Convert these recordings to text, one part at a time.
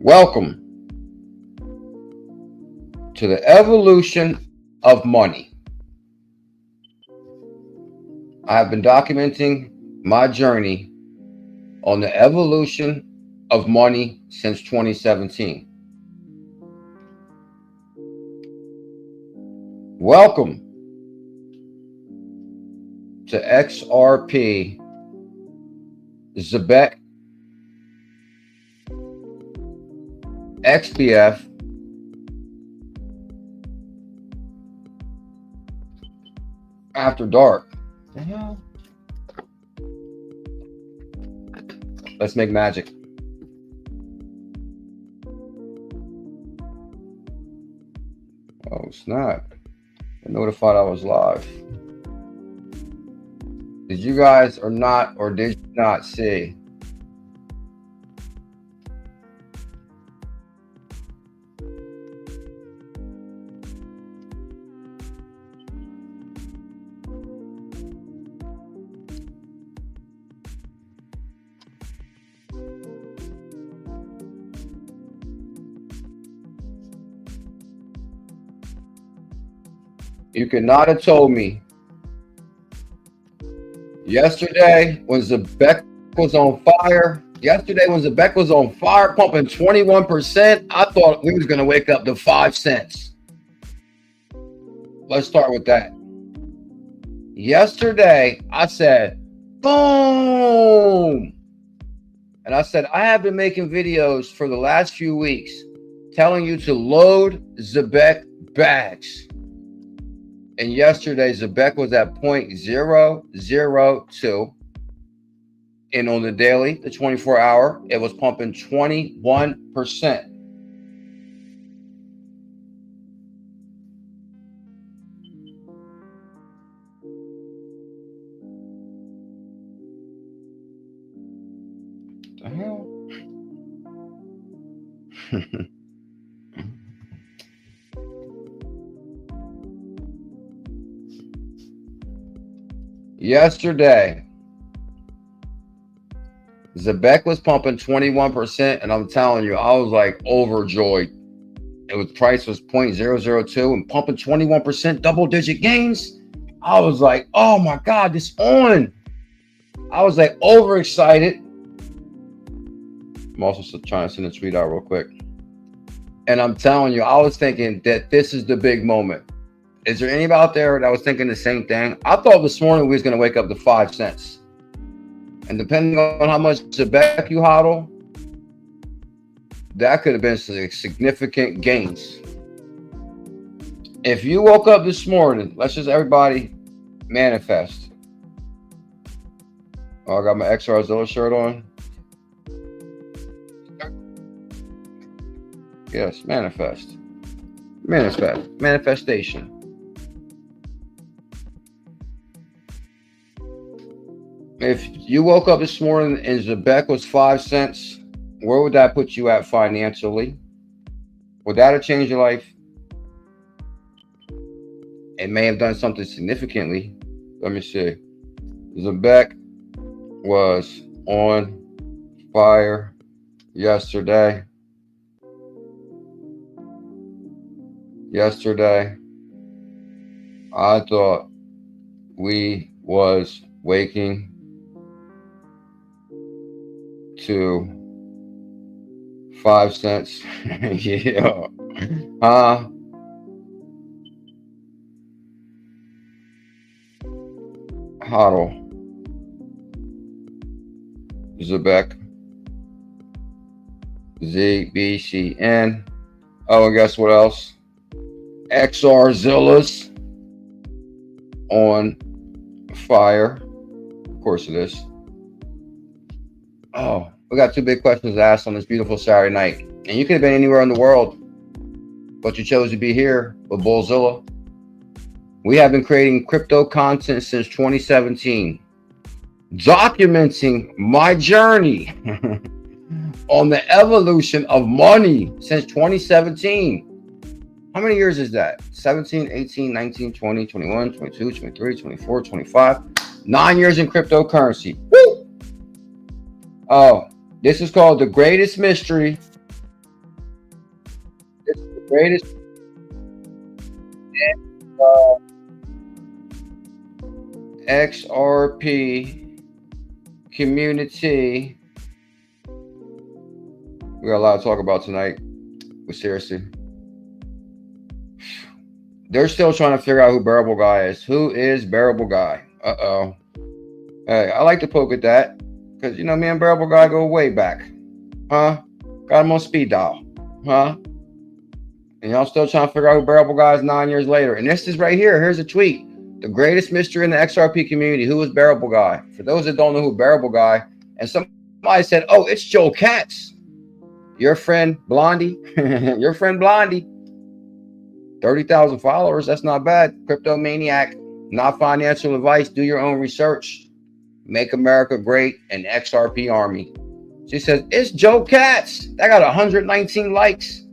Welcome to the evolution of money. I have been documenting my journey on the evolution of money since 2017. Welcome to XRP ZEBEC XBF After Dark. The hell? Let's make magic. Oh snap. I notified I was live. Did you guys or did you not see? You could not have told me yesterday when ZEBEC was on fire. Yesterday when ZEBEC was on fire, pumping 21%, I thought we was going to wake up to 5 cents. Let's start with that. Yesterday, I said, boom. And I said, I have been making videos for the last few weeks telling you to load ZEBEC bags. And yesterday, ZEBEC was at 0.002. And on the daily, the 24-hour, it was pumping 21%. What the hell? Yesterday, ZEBEC was pumping 21%, and I'm telling you, I was like overjoyed. Price was 0.002 and pumping 21%, double-digit gains. I was like, oh my God, this on. I was like overexcited. I'm also trying to send a tweet out real quick. And I'm telling you, I was thinking that this is the big moment. Is there anybody out there that was thinking the same thing? I thought this morning we was going to wake up to 5 cents. And depending on how much ZEBEC you hodl, that could have been significant gains. If you woke up this morning, let's just everybody manifest. Oh, I got my XRZiLLa shirt on. Yes, manifest. Manifestation. If you woke up this morning and ZEBEC was 5 cents, where would that put you at financially? Would that have changed your life? It may have done something significantly. Let me see. ZEBEC was on fire yesterday. I thought we was waking to 5 cents. Yeah. Hodl. ZEBEC. ZBCN. Oh, and guess what else? XRZiLLas on fire. Of course it is. Oh, we got 2 big questions to ask on this beautiful Saturday night. And you could have been anywhere in the world, but you chose to be here with BuLLZiLLa. We have been creating crypto content since 2017, documenting my journey on the evolution of money since 2017. How many years is that? 17, 18, 19, 20, 21, 22, 23, 24, 25. 9 years in cryptocurrency. Woo! Oh, this is called the greatest mystery Greatest uh, XRP community. We got a lot to talk about tonight. But seriously, they're still trying to figure out who Bearable Guy is. Who is Bearable Guy? Hey, I like to poke at that because, you know, me and Bearable Guy go way back. Got him on speed dial. And y'all still trying to figure out who Bearable Guy is 9 years later. And this is right here. Here's a tweet. The greatest mystery in the XRP community. Who is Bearable Guy? For those that don't know who Bearable Guy, and somebody said, oh, it's Joe Katz. Your friend Blondie. Your friend Blondie. 30,000 followers. That's not bad. 𝕝𝕚𝕟𝕚𝕝, not financial advice. Do your own research. Make America great and XRP army. She says, it's Joe Katz. That got 119 likes.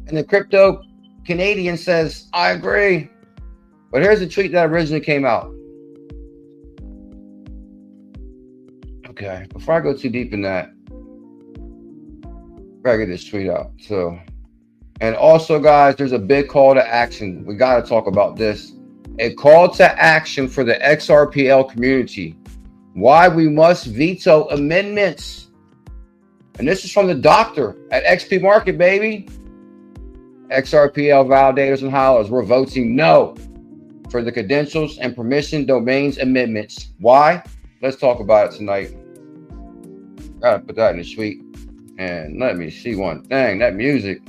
And the crypto Canadian says, I agree. But here's the tweet that originally came out. Okay, before I go too deep in that, I gotta get this tweet out. So, and also, guys, there's a big call to action. We got to talk about this. A call to action for the XRPL community. Why we must veto amendments. And this is from the doctor at XP Market, baby. XRPL validators and holders. We're voting no for the credentials and permission domains amendments. Why? Let's talk about it tonight. Gotta put that in the tweet. And let me see one thing. That music,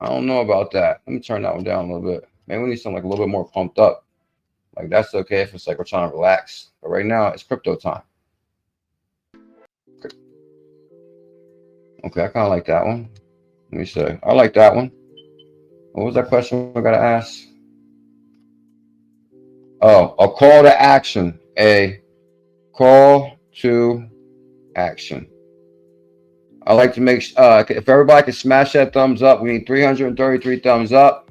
I don't know about that. Let me turn that one down a little bit. Maybe we need something like a little bit more pumped up. Like, that's okay if it's like we're trying to relax. But right now, it's crypto time. Okay, I kind of like that one. Let me see. I like that one. What was that question I got to ask? Oh, a call to action. A call to action. I like to make if everybody can smash that thumbs up. We need 333 thumbs up.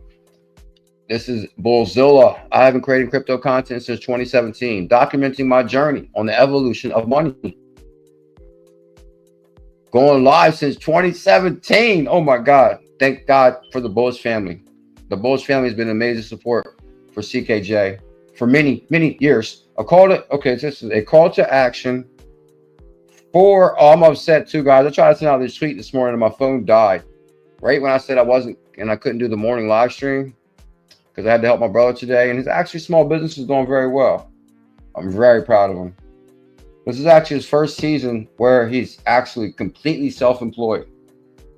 This is BuLLZiLLa. I have been creating crypto content since 2017, documenting my journey on the evolution of money. Going live since 2017. Oh my God. Thank God for the Bulls family. The Bulls family has been amazing support for CKJ for many, many years. This is a call to action for, I'm upset too, guys. I tried to send out this tweet this morning and my phone died. Right when I said I couldn't do the morning live stream because I had to help my brother today. And his actually small business is doing very well. I'm very proud of him. This is actually his first season where he's actually completely self-employed,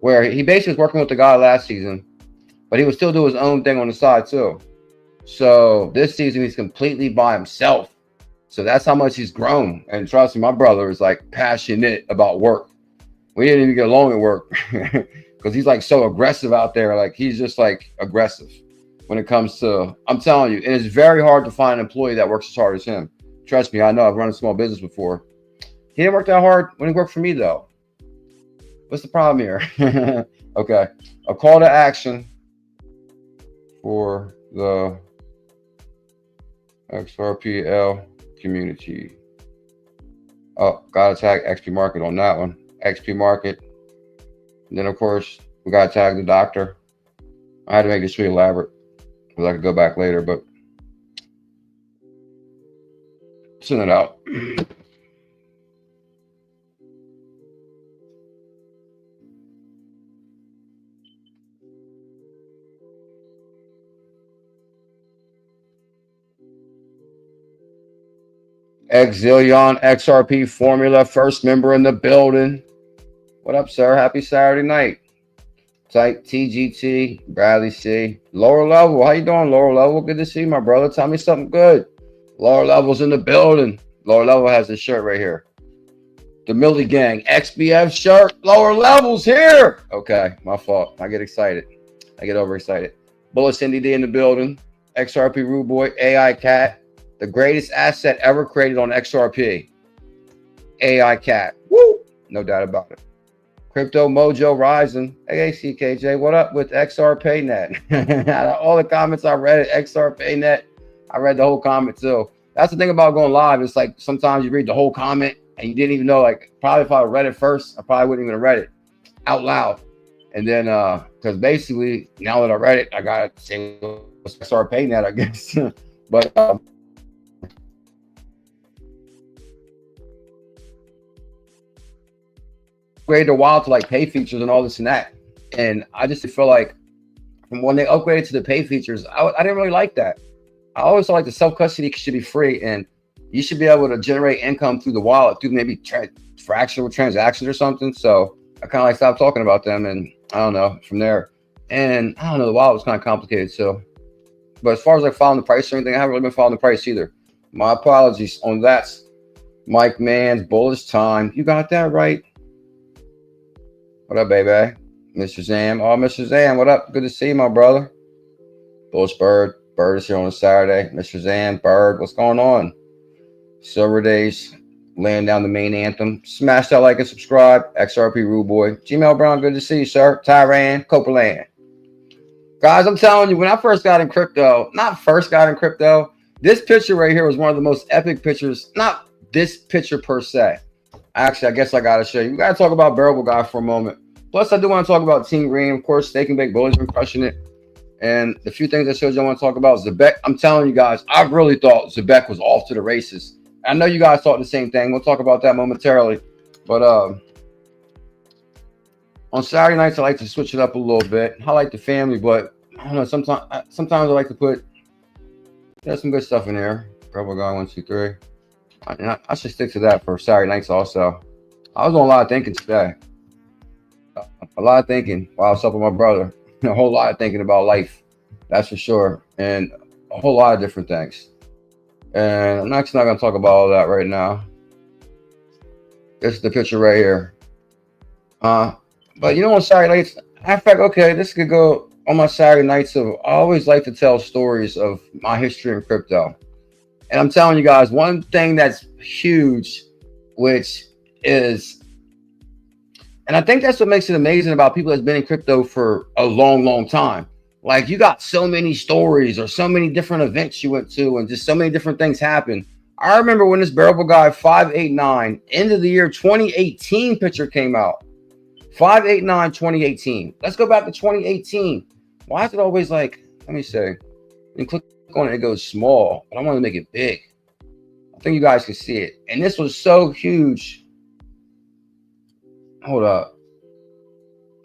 where he basically was working with the guy last season, but he would still do his own thing on the side too. So this season, he's completely by himself. So that's how much he's grown. And trust me, my brother is like passionate about work. We didn't even get along at work because he's like so aggressive out there. Like, he's just like aggressive when it comes to, I'm telling you, and it's very hard to find an employee that works as hard as him. Trust me, I know. I've run a small business before. He didn't work that hard when he worked for me, though. What's the problem here? Okay. A call to action for the XRPL community. Oh, gotta tag XP Market on that one. XP Market. And then, of course, we gotta tag the doctor. I had to make this pretty elaborate because I could go back later, but send it out. XZillion XRP formula, first member in the building. What up, sir? Happy Saturday night. Type TGT, Bradley C. Lower level, how you doing, lower level? Good to see you, my brother. Tell me something good. Lower level's in the building. Lower level has this shirt right here. The Millie Gang XBF shirt. Lower level's here. Okay, my fault. I get excited. I get overexcited. Bullet Cindy D in the building. XRP Rude Boy, AI Cat. The greatest asset ever created on XRP. AI Cat. Woo! No doubt about it. Crypto Mojo Rising. Hey, CKJ, what up with XRPayNet? Out of all the comments I read at XRPayNet, I read the whole comment too. That's the thing about going live. It's like sometimes you read the whole comment and you didn't even know, like, probably if I read it first, I probably wouldn't even have read it out loud. And then, because basically now that I read it, I got to say start paying that, I guess. But upgrade a while to like pay features and all this and that. And I just feel like from when they upgraded to the pay features, I didn't really like that. I always felt like the self custody should be free, and you should be able to generate income through the wallet through maybe fractional transactions or something. So I kind of like stopped talking about them, and I don't know from there. And I don't know, the wallet was kind of complicated. So, but as far as like following the price or anything, I haven't really been following the price either. My apologies on that. Mike Mann's bullish time. You got that right. What up, baby? Mr. Zam. Oh, Mr. Zam, what up? Good to see you, my brother. Bullish Bird. Bird is here on a Saturday. Mr. Zam, Bird, what's going on? Silver Days, laying down the main anthem. Smash that like and subscribe. XRP Rude Boy. Gmail Brown, good to see you, sir. Tyran, Copeland. Guys, I'm telling you, when I first got in crypto, this picture right here was one of the most epic pictures. Not this picture per se. Actually, I guess I got to show you. We got to talk about Bearable Guy for a moment. Plus, I do want to talk about Team Green. Of course, Stake and Bake Bullies been crushing it. And the few things I showed you I want to talk about, ZEBEC. I'm telling you guys, I really thought ZEBEC was off to the races. I know you guys thought the same thing. We'll talk about that momentarily. But on Saturday nights, I like to switch it up a little bit. I like the family, but I don't know. Sometimes I like to put some good stuff in there. Bearable Guy 123. I should stick to that for Saturday nights also. I was doing a lot of thinking today. A lot of thinking while I was up with my brother. A whole lot of thinking about life. That's for sure. And a whole lot of different things. And I'm actually not going to talk about all that right now. This is the picture right here. But you know, on Saturday nights, in fact, okay, this could go on my Saturday nights. I always like to tell stories of my history in crypto. And I'm telling you guys, one thing that's huge, which is, and I think that's what makes it amazing about people that's been in crypto for a long, long time. Like, you got so many stories or so many different events you went to and just so many different things happen. I remember when this Bearable Guy 589 end of the year 2018 picture came out. 589 2018. Let's go back to 2018. Why is it always like, let me see. You click on it, it goes small, but I want to make it big. I think you guys can see it. And this was so huge. Hold up.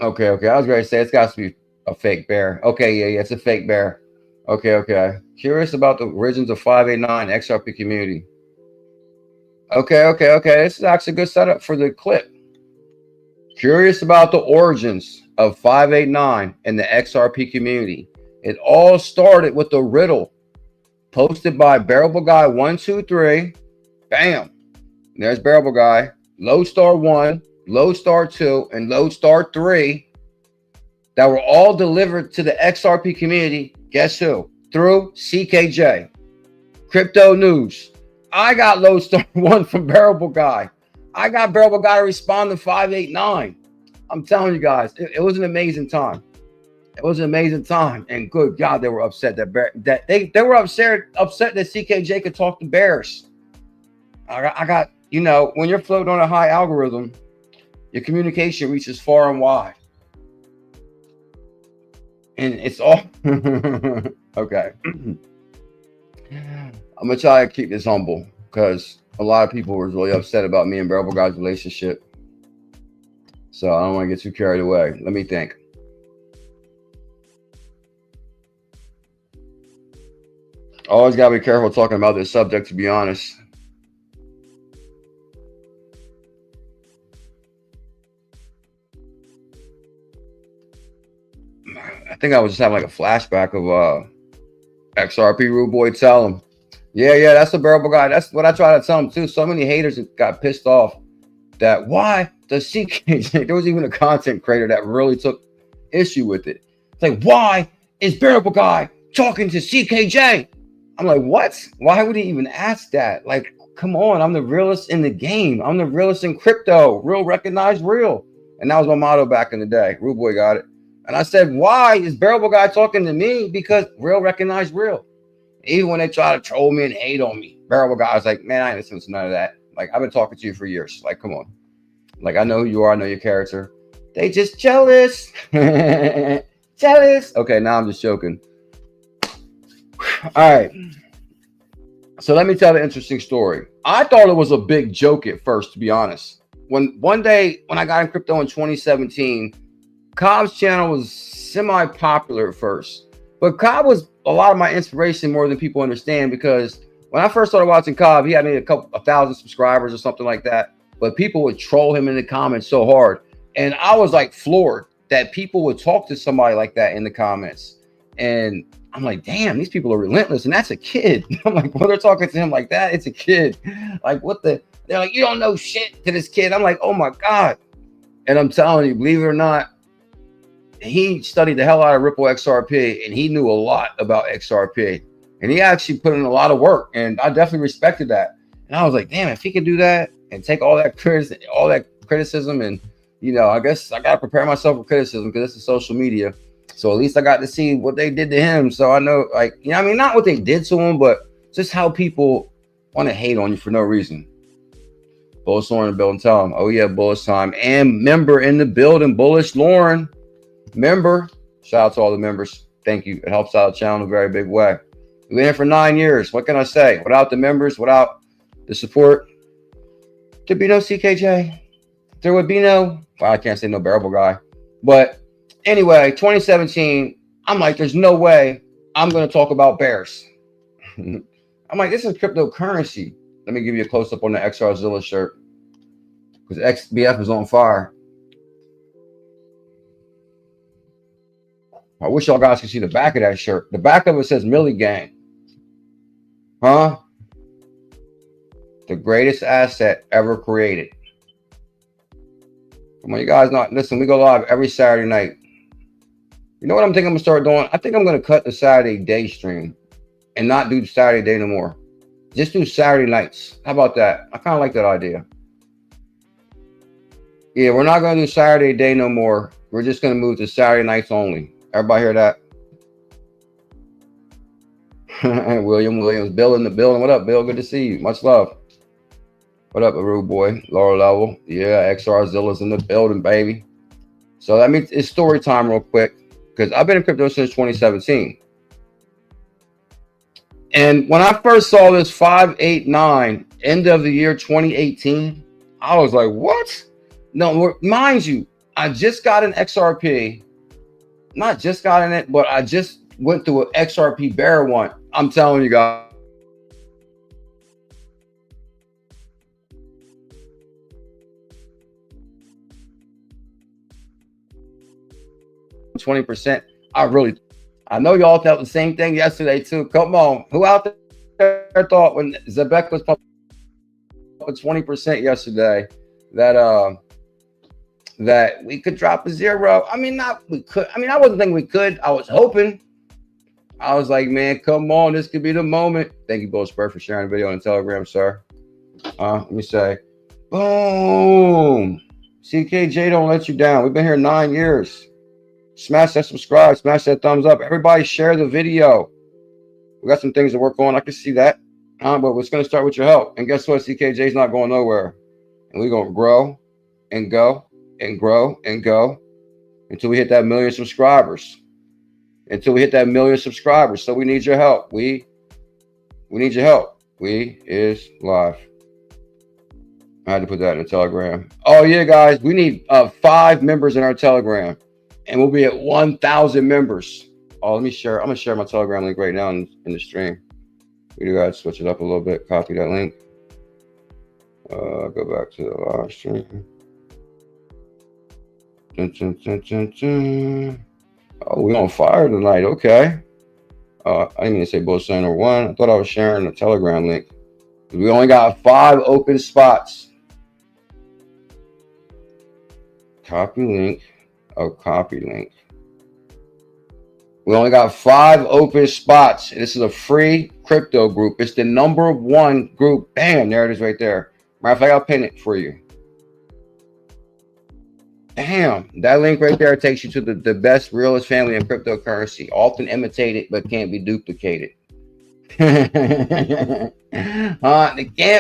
Okay. I was going to say it's got to be a fake bear. Okay, yeah, it's a fake bear. Okay. Curious about the origins of 589 XRP community. Okay. This is actually a good setup for the clip. Curious about the origins of 589 and the XRP community. It all started with a riddle posted by Bearable Guy 123. Bam. There's Bearable Guy. Lodestar 1, Lodestar 2, and Lodestar 3 that were all delivered to the XRP community. Guess who? Through CKJ Crypto News. I got Lodestar 1 from Bearable Guy. I got Bearable Guy to respond to 589. I'm telling you guys, it was an amazing time. It was an amazing time, and good God, they were upset that they were upset that CKJ could talk to bears. I got, you know, when you're floating on a high algorithm, your communication reaches far and wide, and it's all okay. I'm gonna try to keep this humble because a lot of people were really upset about me and Bearable Guy's relationship, so I don't want to get too carried away. Let me think. Always gotta be careful talking about this subject, to be honest. I think I was just having like a flashback of XRP Rude Boy tell him. Yeah, that's the Bearable Guy. That's what I try to tell him too. So many haters got pissed off that why does CKJ, there was even a content creator that really took issue with it. It's like, why is Bearable Guy talking to CKJ? I'm like, what? Why would he even ask that? Like, come on, I'm the realest in the game. I'm the realest in crypto. Real recognized real. And that was my motto back in the day. Rude Boy got it. And I said, why is Bearable Guy talking to me? Because real recognized real. Even when they try to troll me and hate on me, Bearable Guy was like, man, I ain't listening to none of that. Like, I've been talking to you for years. Like, come on. Like, I know who you are. I know your character. They just jealous. Jealous. Okay, now I'm just joking. All right. So let me tell an interesting story. I thought it was a big joke at first, to be honest. One day when I got in crypto in 2017, Cobb's channel was semi-popular at first. But Cobb was a lot of my inspiration more than people understand, because when I first started watching Cobb, he had maybe a 1,000 subscribers or something like that. But people would troll him in the comments so hard. And I was like floored that people would talk to somebody like that in the comments. And I'm like, damn, these people are relentless. And that's a kid. I'm like, well, they're talking to him like that. It's a kid. Like, what the? They're like, you don't know shit to this kid. I'm like, oh my God. And I'm telling you, believe it or not, he studied the hell out of Ripple XRP, and he knew a lot about XRP. And he actually put in a lot of work. And I definitely respected that. And I was like, damn, if he can do that and take all that criticism, and, you know, I guess I got to prepare myself for criticism because this is social media. So at least I got to see what they did to him. So I know, like, you know, I mean, not what they did to him, but just how people want to hate on you for no reason. Bullish Lauren in the building, tell him, oh yeah, bullish time. And member in the building, Bullish Lauren, member. Shout out to all the members. Thank you. It helps out the channel in a very big way. We've been here for 9 years. What can I say? Without the members, without the support, there'd be no CKJ. There would be no, well, I can't say no Bearable Guy. But anyway, 2017, I'm like, there's no way I'm going to talk about bears. I'm like, this is cryptocurrency. Let me give you a close-up on the XRZiLLas shirt, because XBF is on fire. I wish y'all guys could see the back of that shirt. The back of it says Millie Gang. Huh? The greatest asset ever created. Come on, you guys not listen. We go live every Saturday night. You know what I'm thinking I'm gonna start doing? I think I'm gonna cut the Saturday day stream and not do Saturday day no more. Just do Saturday nights. How about that? I kind of like that idea. Yeah, we're not gonna do Saturday day no more. We're just gonna move to Saturday nights only. Everybody hear that? Williams, Bill in the building. What up, Bill? Good to see you. Much love. What up, rude boy? Lower level. Yeah, XRZiLLas in the building, baby. So that means it's story time real quick, because I've been in crypto since 2017. And when I first saw this 589 end of the year 2018, I was like, what? No, mind you, I just got an XRP. Not just got in it, but I just went through an XRP bear one. I'm telling you guys. 20%. I know y'all felt the same thing yesterday too. Come on, who out there thought when ZEBEC was pumping 20% yesterday that that we could drop a zero? I mean, not we could. I mean, I wasn't thinking we could. I was hoping. I was like, man, come on, this could be the moment. Thank you, BuLLZiLLa, for sharing the video on Telegram, sir. Let me say, boom. CKJ don't let you down. We've been here 9 years. Smash that subscribe, smash that thumbs up. Everybody share the video. We got some things to work on. I can see that. But it's going to start with your help. And guess what? CKJ's not going nowhere. And we're going to grow and go and grow and go until we hit that 1 million subscribers. Until we hit that 1 million subscribers. So we need your help. We need your help. We is live. I had to put that in the Telegram. Oh yeah, guys, we need 5 members in our Telegram, and we'll be at 1,000 members. Oh, let me share. I'm gonna share my Telegram link right now in the stream. We do gotta switch it up a little bit. Copy that link. Go back to the live stream. Dun, dun, dun, dun, dun. Oh, we on fire tonight. Okay. I didn't even say BuLLZiLLa Center 1. I thought I was sharing the Telegram link. We only got 5 open spots. Copy link. Oh, copy link. We only got 5 open spots. This is a free crypto group. It's the #1 group. Bam, there it is right there. Matter of fact, I'll pin it for you. Damn, that link right there takes you to the best, realest family in cryptocurrency. Often imitated, but can't be duplicated.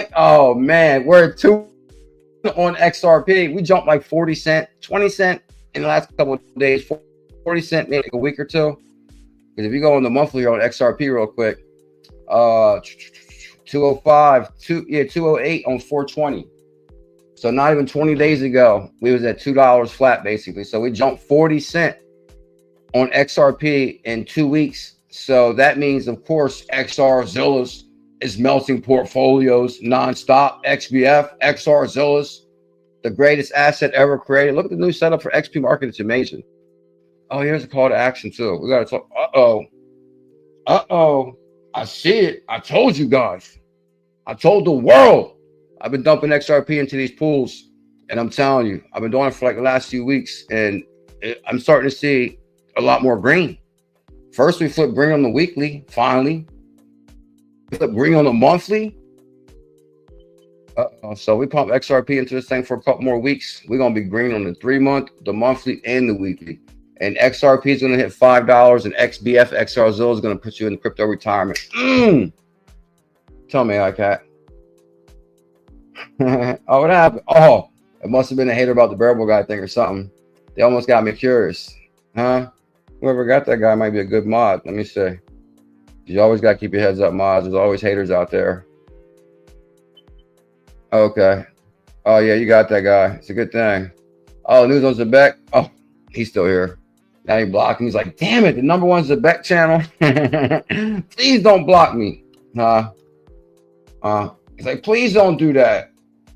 Oh man, we're at 2 on XRP. We jumped like 40 cent, 20 cent. in the last couple of days, 40 cent maybe a week or two. Because if you go on the monthly here on XRP real quick, 205, 208 on 420. So not even 20 days ago, we was at $2 flat basically. So we jumped 40 cent on XRP in 2 weeks. So that means, of course, XRZiLLas is melting portfolios nonstop. XBF, XRZiLLas, the greatest asset ever created. Look at the new setup for XP market. It's amazing. Oh, here's a call to action too. We got to talk. I see it. I told you guys. I told the world. I've been dumping XRP into these pools, and I'm telling you, I've been doing it for like the last few weeks, and I'm starting to see a lot more green. First, we flipped green on the weekly, finally. We flipped green on the monthly. So we pump XRP into this thing for a couple more weeks. We're going to be green on the 3-month, the monthly, and the weekly. And XRP is going to hit $5, and XBF, XRZiLLa is going to put you in crypto retirement. Tell me, iCat. Oh, what happened? Oh, it must have been a hater about the Bearable Guy thing or something. They almost got me curious. Huh? Whoever got that guy might be a good mod. Let me see. You always got to keep your heads up, mods. There's always haters out there. Okay. Oh, yeah, you got that guy. It's a good thing. Oh, news on ZEBEC. Oh, he's still here. Now he blocked me. He's like, damn it, the #1 ZEBEC channel. Please don't block me. He's like, please don't do that.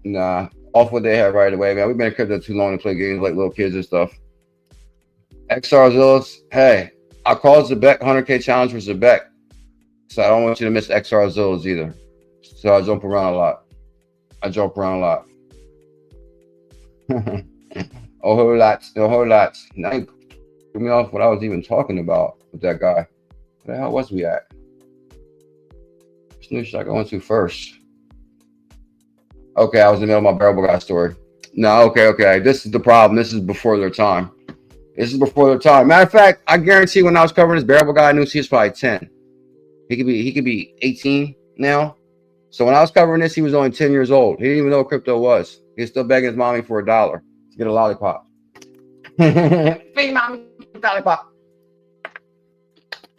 Nah, off what they have right away, man. We've been in crypto too long to play games like little kids and stuff. XRZiLLas, hey, I call ZEBEC 100K challenge for ZEBEC. So I don't want you to miss XRZiLLas either. So I jump around a lot. Oh, whole lots. Now you threw me off what I was even talking about with that guy. Where the hell was we at? Which news should I go into first? Okay, I was in the middle of my Bearable Guy story. No, okay. This is the problem. This is before their time. Matter of fact, I guarantee when I was covering this Bearable Guy news, he was probably 10. He could be 18 now. So when I was covering this, he was only 10 years old. He didn't even know what crypto was. He was still begging his mommy for $1 to get a lollipop. Feed mommy lollipop.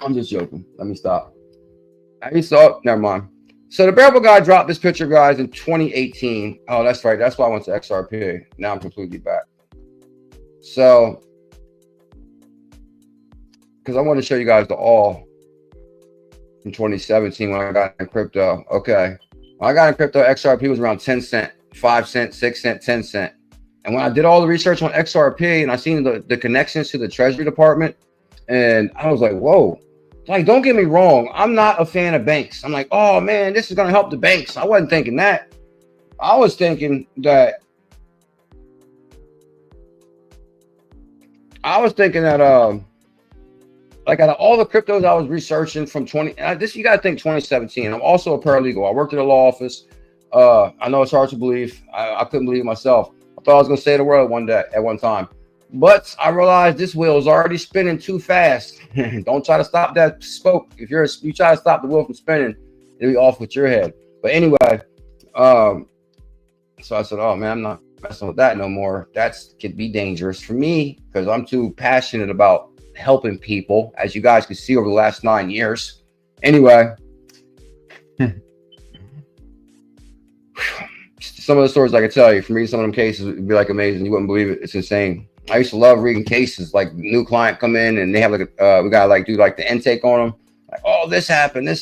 I'm just joking. Let me stop. I saw. Never mind. So the Bearable Guy dropped this picture, guys, in 2018. Oh, that's right. That's why I went to XRP. Now I'm completely back. So, because I want to show you guys the all in 2017 when I got in crypto. Okay. When I got in crypto, XRP was around 10 cent, 5 cent, 6 cent, 10 cent. And when I did all the research on XRP and I seen the connections to the Treasury Department, and I was like, whoa. Like, don't get me wrong. I'm not a fan of banks. I'm like, oh, man, this is going to help the banks. I wasn't thinking that. I was thinking that like out of all the cryptos I was researching from you got to think 2017. I'm also a paralegal. I worked at a law office. I know it's hard to believe. I couldn't believe it myself. I thought I was going to save the world at one time. But I realized this wheel is already spinning too fast. Don't try to stop that spoke. If you try to stop the wheel from spinning, it'll be off with your head. But anyway, so I said, oh man, I'm not messing with that no more. That could be dangerous for me because I'm too passionate about helping people, as you guys can see over the last 9 years. Anyway, some of the stories I could tell you from reading some of them cases would be like amazing. You wouldn't believe it. It's insane. I used to love reading cases, like new client come in and they have like we gotta like do like the intake on them. Like, oh, this happened. They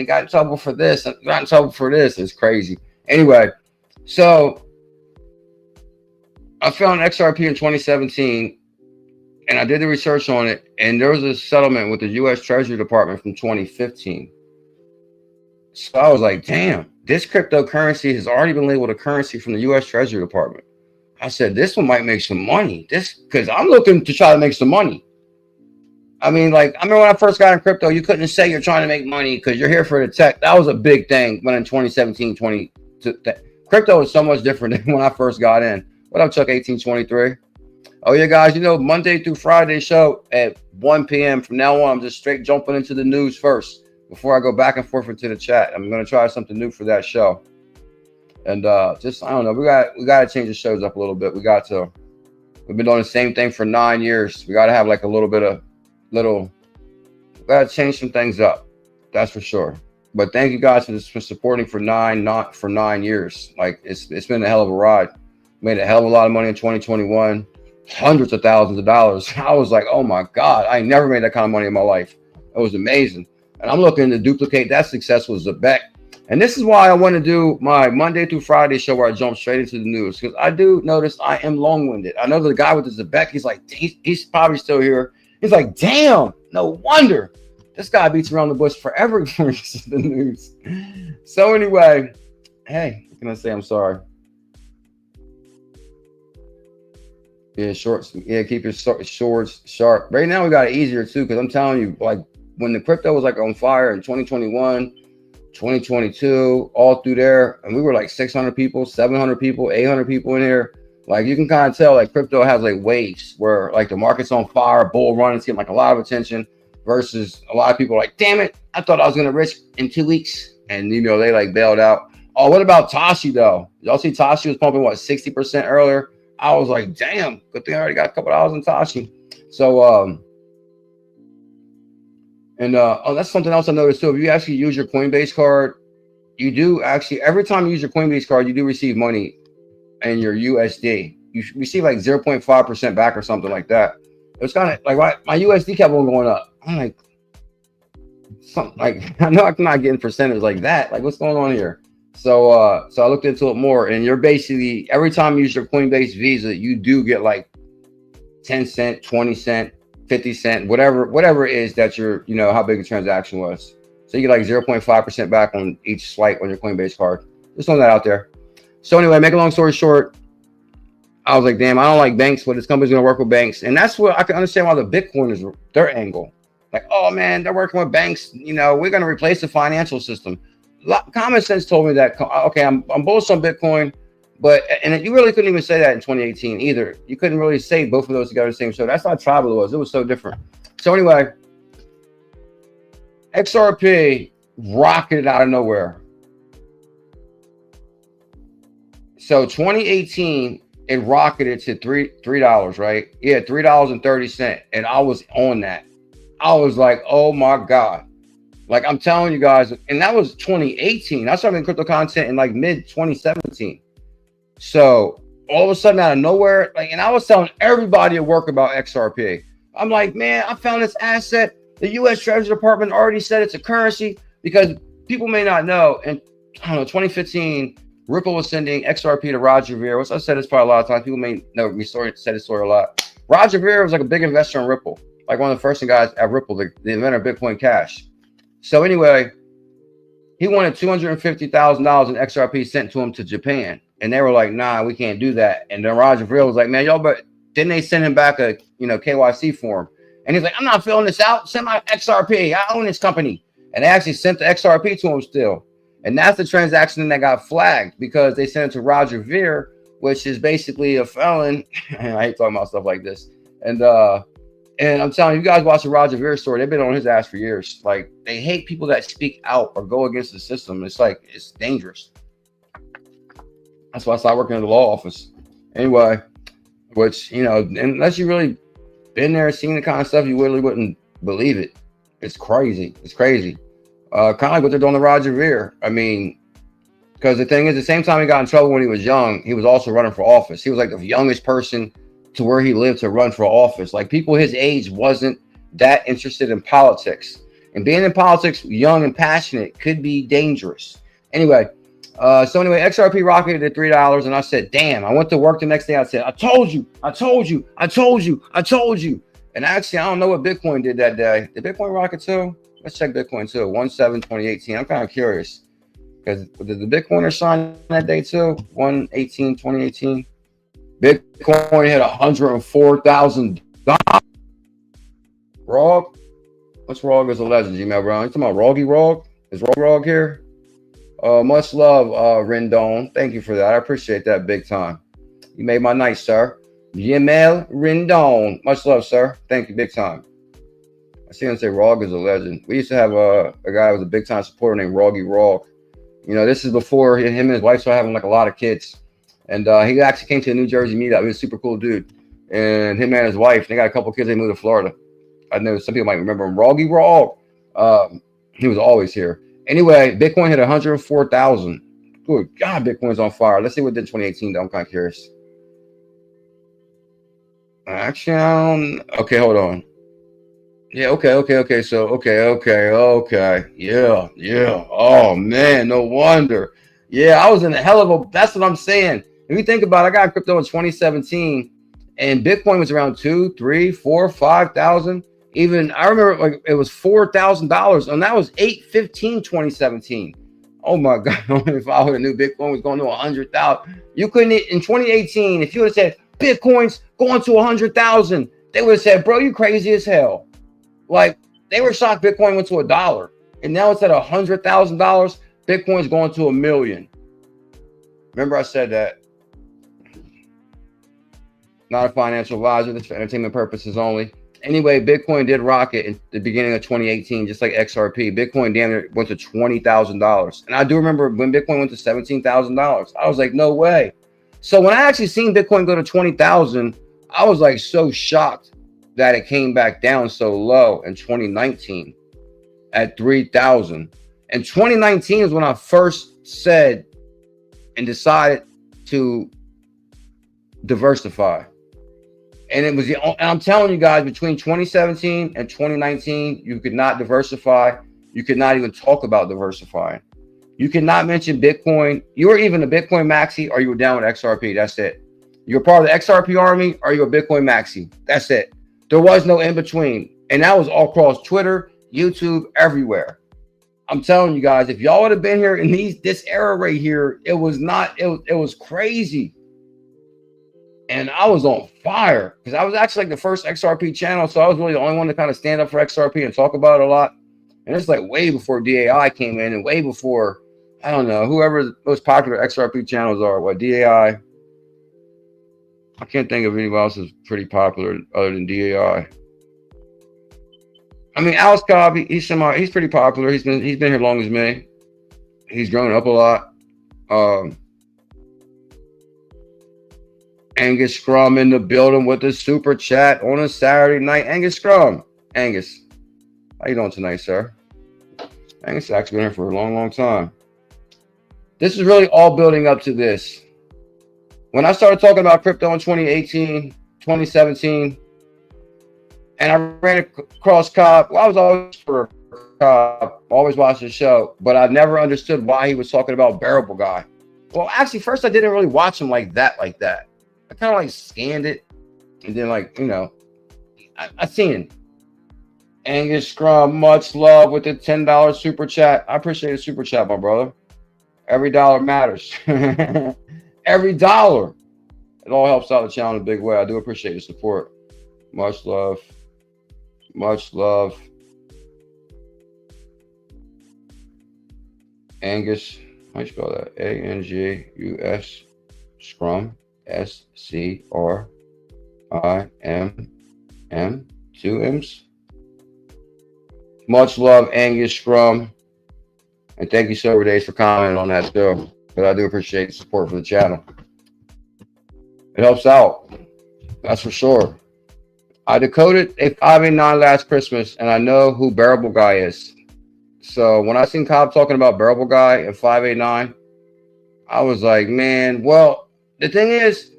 got in trouble for this. It's crazy. Anyway, so I found XRP in 2017 and I did the research on it. And there was a settlement with the U.S. Treasury Department from 2015. So I was like, damn, this cryptocurrency has already been labeled a currency from the U.S. Treasury Department. I said, this one might make some money. Because I'm looking to try to make some money. I mean, like, I remember when I first got in crypto, you couldn't say you're trying to make money because you're here for the tech. That was a big thing when in 2017, crypto was so much different than when I first got in. What up, Chuck 1823? Oh, yeah, guys, you know, Monday through Friday show at 1 p.m. From now on, I'm just straight jumping into the news first before I go back and forth into the chat. I'm going to try something new for that show. And just, I don't know, we got to change the shows up a little bit. We got to. We've been doing the same thing for 9 years. We got to have like a little bit of we got to change some things up. That's for sure. But thank you guys for supporting for 9 years. Like it's been a hell of a ride. Made a hell of a lot of money in 2021, hundreds of thousands of dollars. I was like, oh my God, I never made that kind of money in my life. It was amazing. And I'm looking to duplicate that success with ZEBEC. And this is why I want to do my Monday through Friday show where I jump straight into the news, because I do notice I am long-winded. I know the guy with the ZEBEC, he's like, he's probably still here. He's like, damn, no wonder. This guy beats around the bush forever before he gets to the news. So anyway, hey, what can I say? I'm sorry. Yeah, shorts. Yeah, keep your shorts sharp. Right now we got it easier too, because I'm telling you, like when the crypto was like on fire in 2021, 2022, all through there, and we were like 600 people, 700 people, 800 people in here. Like you can kind of tell like crypto has like waves where like the market's on fire, bull run, it's getting like a lot of attention, versus a lot of people are like, damn it, I thought I was gonna rich in 2 weeks, and you know they like bailed out. Oh, what about Tashi though? Y'all see Tashi was pumping what 60% earlier? I was like, damn, good thing I already got a couple dollars in Tashi. So oh, that's something else I noticed too. If you actually use your Coinbase card, you do actually, every time you use your Coinbase card, you do receive money in your USD. You receive like 0.5% back or something like that. It was kind of like my USD kept on going up. I'm like, something like, I know I'm not getting percentage like that. Like, what's going on here? So I looked into it more, and you're basically, every time you use your Coinbase Visa, you do get like 10 cent, 20 cent, 50 cent, whatever it is that you're, you know, how big the transaction was. So you get like 0.5% back on each swipe on your Coinbase card. Just throwing that out there. So anyway, make a long story short, I was like, damn, I don't like banks, but this company's going to work with banks. And that's what I can understand why the Bitcoiners, their angle. Like, oh man, they're working with banks. You know, we're going to replace the financial system. Common sense told me that, okay, I'm bullish on Bitcoin, and you really couldn't even say that in 2018 either. You couldn't really say both of those together the same show. That's how tribal it was. It was so different. So anyway, XRP rocketed out of nowhere. So 2018, it rocketed to $3, right? Yeah, $3.30. And I was on that. I was like, oh my God. Like I'm telling you guys, and that was 2018. I started making crypto content in like mid 2017. So all of a sudden out of nowhere, like, and I was telling everybody at work about XRP. I'm like, man, I found this asset. The U.S. Treasury Department already said it's a currency, because people may not know. In, I don't know, 2015, Ripple was sending XRP to Roger Ver, which I said this probably a lot of times. People may know me said this story a lot. Roger Ver was like a big investor in Ripple, like one of the first guys at Ripple, the inventor of Bitcoin Cash. So anyway, he wanted $250,000 in XRP sent to him to Japan. And they were like, nah, we can't do that. And then Roger Ver was like, man, y'all, but didn't they send him back a, you know, KYC form? And he's like, I'm not filling this out. Send my XRP. I own this company. And they actually sent the XRP to him still. And that's the transaction that got flagged, because they sent it to Roger Ver, which is basically a felon. I hate talking about stuff like this. And I'm telling you, you guys watch the Roger Ver story. They've been on his ass for years. Like, they hate people that speak out or go against the system. It's like, it's dangerous. That's why I started working in the law office. Anyway, which, you know, unless you really been there and seen the kind of stuff, you really wouldn't believe it. It's crazy. It's crazy. Kind of like what they're doing to Roger Ver. I mean, because the thing is, the same time he got in trouble when he was young, he was also running for office. He was like the youngest person to where he lived to run for office. Like, people his age wasn't that interested in politics. And being in politics, young and passionate, could be dangerous. Anyway, XRP rocketed at $3, and I said, damn. I went to work the next day. I said, I told you. And actually, I don't know what Bitcoin did that day. Did Bitcoin rocket too? Let's check Bitcoin too. 1/7/2018. I'm kind of curious, because did the Bitcoiner sign that day too? 1/18/2018. Bitcoin hit $104,000. Rog? What's Rog as a legend, Gmail, bro? You talking about Roggy Rog? Is Rog here? Much love, Rendon. Thank you for that. I appreciate that big time. You made my night, sir. Gmail Rendon. Much love, sir. Thank you, big time. I see him say Rog is a legend. We used to have a guy who was a big time supporter named Roggy Rog. You know, this is before him and his wife started having like a lot of kids. And he actually came to the New Jersey meetup. He was a super cool dude. and him and his wife, they got a couple kids. They moved to Florida. I know some people might remember him. Roggy Raw. He was always here. Anyway, Bitcoin hit 104,000. Good God, Bitcoin's on fire. Let's see what did 2018 though. I'm kind of curious. Actually, okay, hold on. Yeah, okay. So, okay. Yeah. Oh, man, no wonder. Yeah, I was in a hell of a, that's what I'm saying. If you think about it, I got crypto in 2017, and Bitcoin was around 2, 3, 4, 5,000. Even, I remember like it was $4,000, and that was 8/15, 2017. Oh my God, if I would have knew Bitcoin was going to 100,000, you couldn't, in 2018, if you would have said Bitcoin's going to 100,000, they would have said, bro, you crazy as hell. Like, they were shocked Bitcoin went to $1, and now it's at $100,000. Bitcoin's going to $1 million. Remember I said that. Not a financial advisor. This for entertainment purposes only. Anyway, Bitcoin did rocket in the beginning of 2018, just like XRP. Bitcoin damn near went to $20,000. And I do remember when Bitcoin went to $17,000. I was like, no way. So when I actually seen Bitcoin go to 20,000, I was like so shocked that it came back down so low in 2019 at 3,000. And 2019 is when I first said and decided to diversify. And it was the, and I'm telling you guys, between 2017 and 2019, you could not diversify. You could not even talk about diversifying. You could not mention Bitcoin. You were even a Bitcoin maxi, or you were down with XRP. That's it. You're part of the XRP army, or you're a Bitcoin maxi. That's it. There was no in between. And that was all across Twitter, YouTube, everywhere. I'm telling you guys, if y'all would have been here in this era right here, it was not, it was crazy. And I was on fire because I was actually like the first XRP channel. So I was really the only one to kind of stand up for XRP and talk about it a lot. And it's like way before DAI came in, and way before, I don't know, whoever the most popular XRP channels are. What, DAI? I can't think of anyone else that's pretty popular other than DAI. I mean, Alice Cobb, he's pretty popular. He's been here long as me. He's grown up a lot. Angus Scrum in the building with the super chat on a Saturday night. Angus Scrum. Angus, how you doing tonight, sir? Angus has actually been here for a long, long time. This is really all building up to this. When I started talking about crypto in 2018, 2017, and I ran across Cobb, well, I was always for Cobb, always watched the show, but I never understood why he was talking about Bearable Guy. Well, actually, first I didn't really watch him like that. I kind of like scanned it, and then like, you know, I seen it. Angus Scrum, much love with the $10 super chat. I appreciate the super chat, my brother. Every dollar matters. Every dollar. It all helps out the channel in a big way. I do appreciate the support. Much love. Much love. Angus, how do you spell that? A-N-G-U-S, Scrum, S-C-R-I-M-M, 2 M's. Much love, Angus Scrum. And thank you, Silver Days, for commenting on that too. But I do appreciate the support for the channel. It helps out. That's for sure. I decoded a 589 last Christmas, and I know who Bearable Guy is. So when I seen Cobb talking about Bearable Guy and 589, I was like, man, well, the thing is,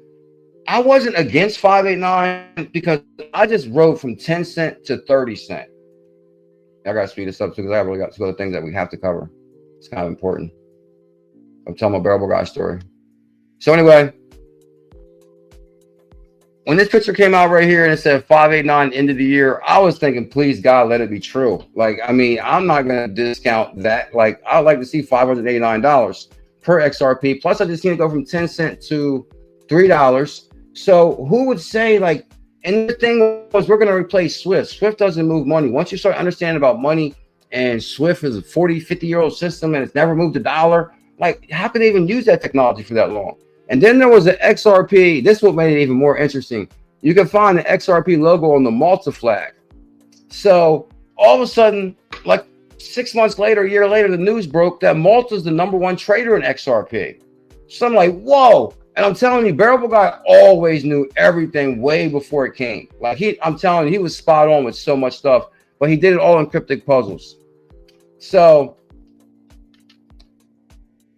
I wasn't against 589 because I just rode from 10 cent to 30 cent. I got to speed this up too, because I really got to go to things that we have to cover. It's kind of important. I'm telling my Bearable Guy story. So anyway, when this picture came out right here and it said 589 end of the year, I was thinking, please God, let it be true. Like, I mean, I'm not going to discount that. Like, I'd like to see $589 per XRP. Plus, I just seen it go from 10 cent to $3. So who would say, like, and the thing was, we're going to replace Swift. Swift doesn't move money. Once you start understanding about money, and Swift is a 40, 50-year-old system and it's never moved a dollar, like, how could they even use that technology for that long? And then there was an XRP. This is what made it even more interesting. You can find the XRP logo on the Malta flag. So all of a sudden, like 6 months later, a year later, the news broke that Malta's the #1 trader in XRP. So I'm like, whoa, And I'm telling you, Bearable Guy always knew everything way before it came. Like I'm telling you, he was spot on with so much stuff, but he did it all in cryptic puzzles. So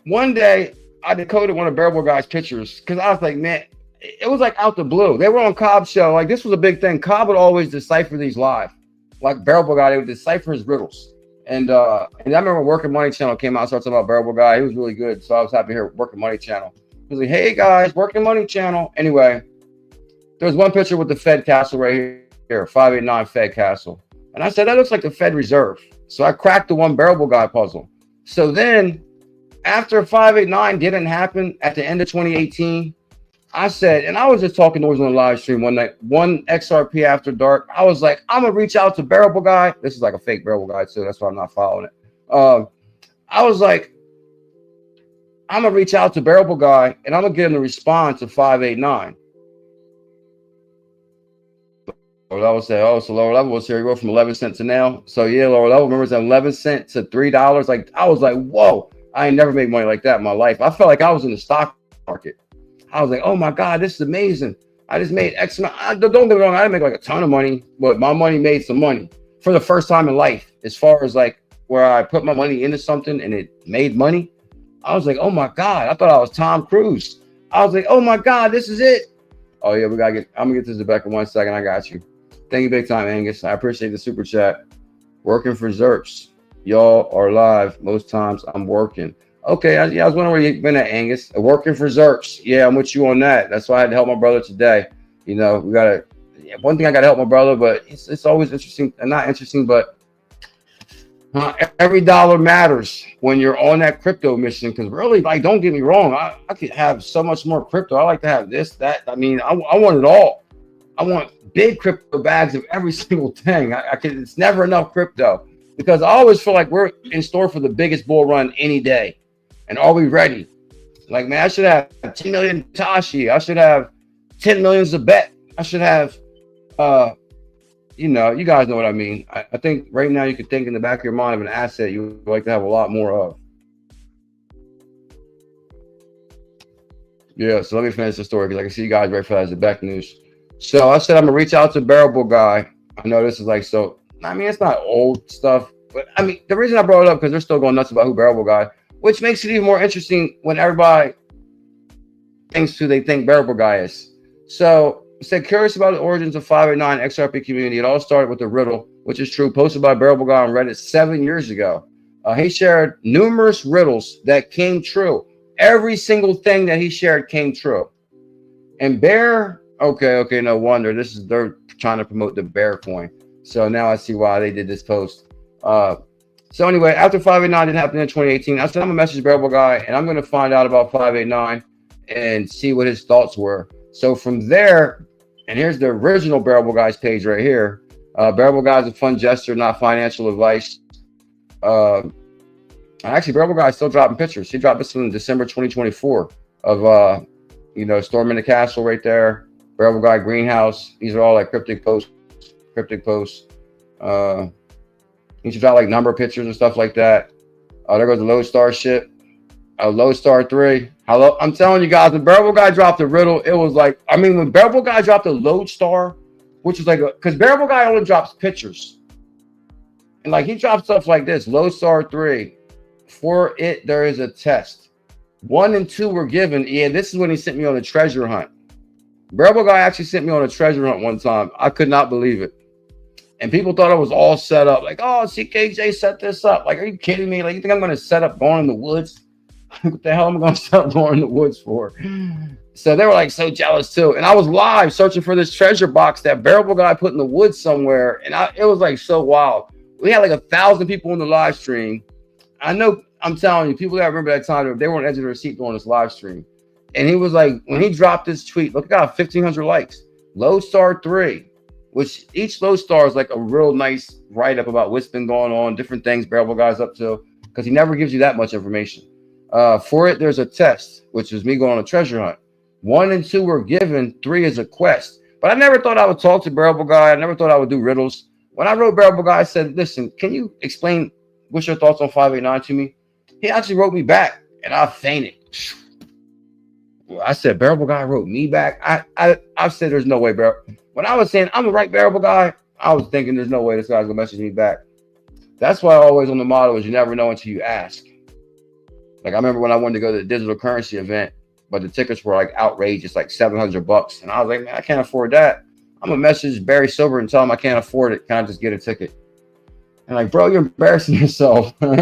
one day I decoded one of Bearable Guy's pictures because I was like, man, it was like out the blue. They were on Cobb's show. Like this was a big thing. Cobb would always decipher these live. Like Bearable Guy, they would decipher his riddles. And I remember Working Money Channel came out and started talking about Bearable Guy. He was really good. So I was happy to hear Working Money Channel. He was like, hey guys, Working Money Channel. Anyway, there's one picture with the Fed Castle right here, 589 Fed Castle. And I said, that looks like the Fed Reserve. So I cracked the one Bearable Guy puzzle. So then after 589 didn't happen at the end of 2018, I said, and I was just talking noise on the live stream one night, one XRP after dark. I was like, I'm going to reach out to Bearable Guy. This is like a fake Bearable Guy too. That's why I'm not following it. I was like, I'm going to reach out to Bearable Guy and I'm going to get him to respond to 589. Lower level said, oh, so lower level was here. You go from 11 cents to now. So yeah, lower level, remember it's 11 cents to $3. Like I was like, whoa, I ain't never made money like that in my life. I felt like I was in the stock market. I was like, oh my God, this is amazing. I just made X amount. Don't get me wrong, I didn't make like a ton of money, but my money made some money for the first time in life. As far as like where I put my money into something and it made money, I was like, oh my God, I thought I was Tom Cruise. I was like, oh my God, this is it. Oh yeah, I'm gonna get to ZEBEC in 1 second. I got you. Thank you big time, Angus. I appreciate the super chat. Working for ZERPs. Y'all are live. Most times I'm working. Okay, I was wondering where you've been at, Angus. Working for ZERPs. Yeah, I'm with you on that. That's why I had to help my brother today. You know, we gotta. One thing I gotta help my brother, but it's always interesting, and not interesting, but every dollar matters when you're on that crypto mission. Because really, like, don't get me wrong, I could have so much more crypto. I like to have this, that. I mean, I want it all. I want big crypto bags of every single thing. It's never enough crypto because I always feel like we're in store for the biggest bull run any day. And are we ready? Like, man, I should have 10 million Tashi. I should have 10 million ZEBEC. I should have, you know, you guys know what I mean. I think right now you could think in the back of your mind of an asset you would like to have a lot more of. Yeah, so let me finish the story because I can see you guys ready for that ZEBEC news. So I said I'm going to reach out to Bearable Guy. I know this is like, so, I mean, it's not old stuff. But, I mean, the reason I brought it up because they're still going nuts about who Bearable Guy, which makes it even more interesting when everybody thinks who they think Bearable Guy is. So he said, curious about the origins of 589 XRP community. It all started with a riddle, which is true, posted by Bearable Guy on Reddit 7 years ago. He shared numerous riddles that came true. Every single thing that he shared came true. And okay, no wonder. They're trying to promote the Bear coin. So now I see why they did this post. So anyway, after 589 didn't happen in 2018, I said I'm gonna message Bearable Guy and I'm gonna find out about 589 and see what his thoughts were. So from there, and here's the original Bearable Guy's page right here. Bearable Guy is a fun gesture, not financial advice. Actually, Bearable Guy is still dropping pictures. He dropped this in December 2024 of you know, storming the castle right there. Bearable Guy greenhouse. These are all like cryptic posts. He should drop like number pictures and stuff like that. There goes the Lodestar ship. Lodestar 3. Hello, I'm telling you guys, when Bearable Guy dropped the riddle, it was like, I mean, when Bearable Guy dropped the Lodestar, which is like, because Bearable Guy only drops pictures. And like, he drops stuff like this, Lodestar 3. For it, there is a test. 1 and 2 were given. Yeah, this is when he sent me on a treasure hunt. Bearable Guy actually sent me on a treasure hunt one time. I could not believe it. And people thought it was all set up. Like, oh, CKJ set this up. Like, are you kidding me? Like, you think I'm going to set up going in the woods? What the hell am I going to set up going in the woods for? So they were like so jealous too. And I was live searching for this treasure box that Bearable Guy put in the woods somewhere. And it was like so wild. We had like 1,000 people in the live stream. I know, I'm telling you, people that remember that time, they were on the edge of their seat during this live stream. And he was like, when he dropped this tweet, look, it got 1,500 likes. Lodestar 3. Which each Lodestar is like a real nice write-up about what's been going on, different things Bearable Guy's up to, because he never gives you that much information. For it, there's a test, which is me going on a treasure hunt. 1 and 2 were given, 3 is a quest. But I never thought I would talk to Bearable Guy. I never thought I would do riddles. When I wrote Bearable Guy, I said, listen, can you explain what's your thoughts on 589 to me? He actually wrote me back, and I fainted. I said, Bearable Guy wrote me back. I said, there's no way, when I was saying I'm the right Bearable Guy, I was thinking there's no way this guy's gonna message me back. That's why I always on the motto is you never know until you ask. Like I remember when I wanted to go to the digital currency event, but the tickets were like outrageous, like $700. And I was like, man, I can't afford that. I'm gonna message Barry Silver and tell him I can't afford it. Can I just get a ticket? And like, bro, you're embarrassing yourself. When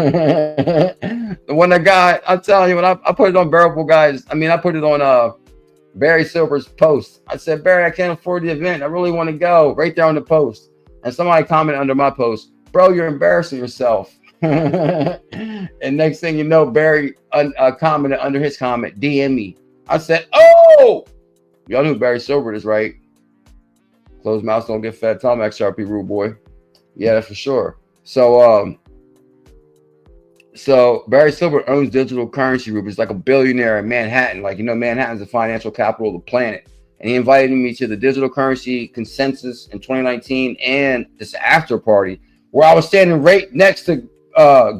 the guy, I'm telling you, when I put it on Bearable Guys, I mean, I put it on Barry Silver's post. I said, Barry, I can't afford the event. I really want to go. Right there on the post. And somebody commented under my post, bro, you're embarrassing yourself. And next thing you know, Barry commented under his comment, DM me. I said, oh, y'all knew Barry Silver is, right? Closed mouths don't get fed. Tell him XRP rude boy. Yeah, that's for sure. So Barry Silver owns Digital Currency Group. He's like a billionaire in Manhattan. Like, you know, Manhattan's the financial capital of the planet. And he invited me to the Digital Currency Consensus in 2019 and this after party where I was standing right next to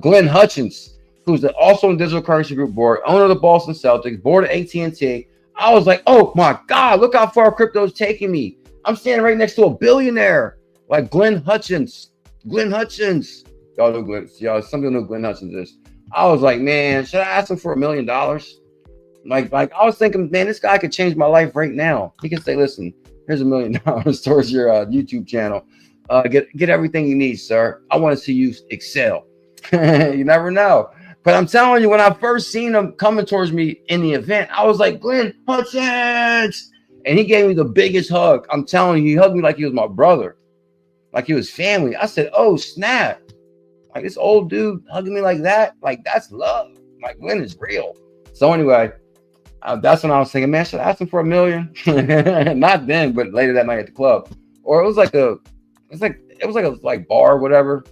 Glenn Hutchins, who's also in Digital Currency Group board, owner of the Boston Celtics, board of AT&T. I was like, oh my God, look how far crypto's taking me. I'm standing right next to a billionaire like Glenn Hutchins. Glenn Hutchins. Y'all know Glenn. Y'all, some people know Glenn Hutchins is. I was like, man, should I ask him for $1 million? Like I was thinking, man, this guy could change my life right now. He could say, listen, here's $1 million towards your YouTube channel. Get everything you need, sir. I want to see you excel. You never know. But I'm telling you, when I first seen him coming towards me in the event, I was like, Glenn Hutchins. And he gave me the biggest hug. I'm telling you, he hugged me like he was my brother. Like he was family. I said, oh, snap. Like this old dude hugging me like that. Like that's love. Like Glenn is real. So anyway, that's when I was thinking, man, should I ask him for $1 million? Not then, but later that night at the club. Or it was like a bar or whatever.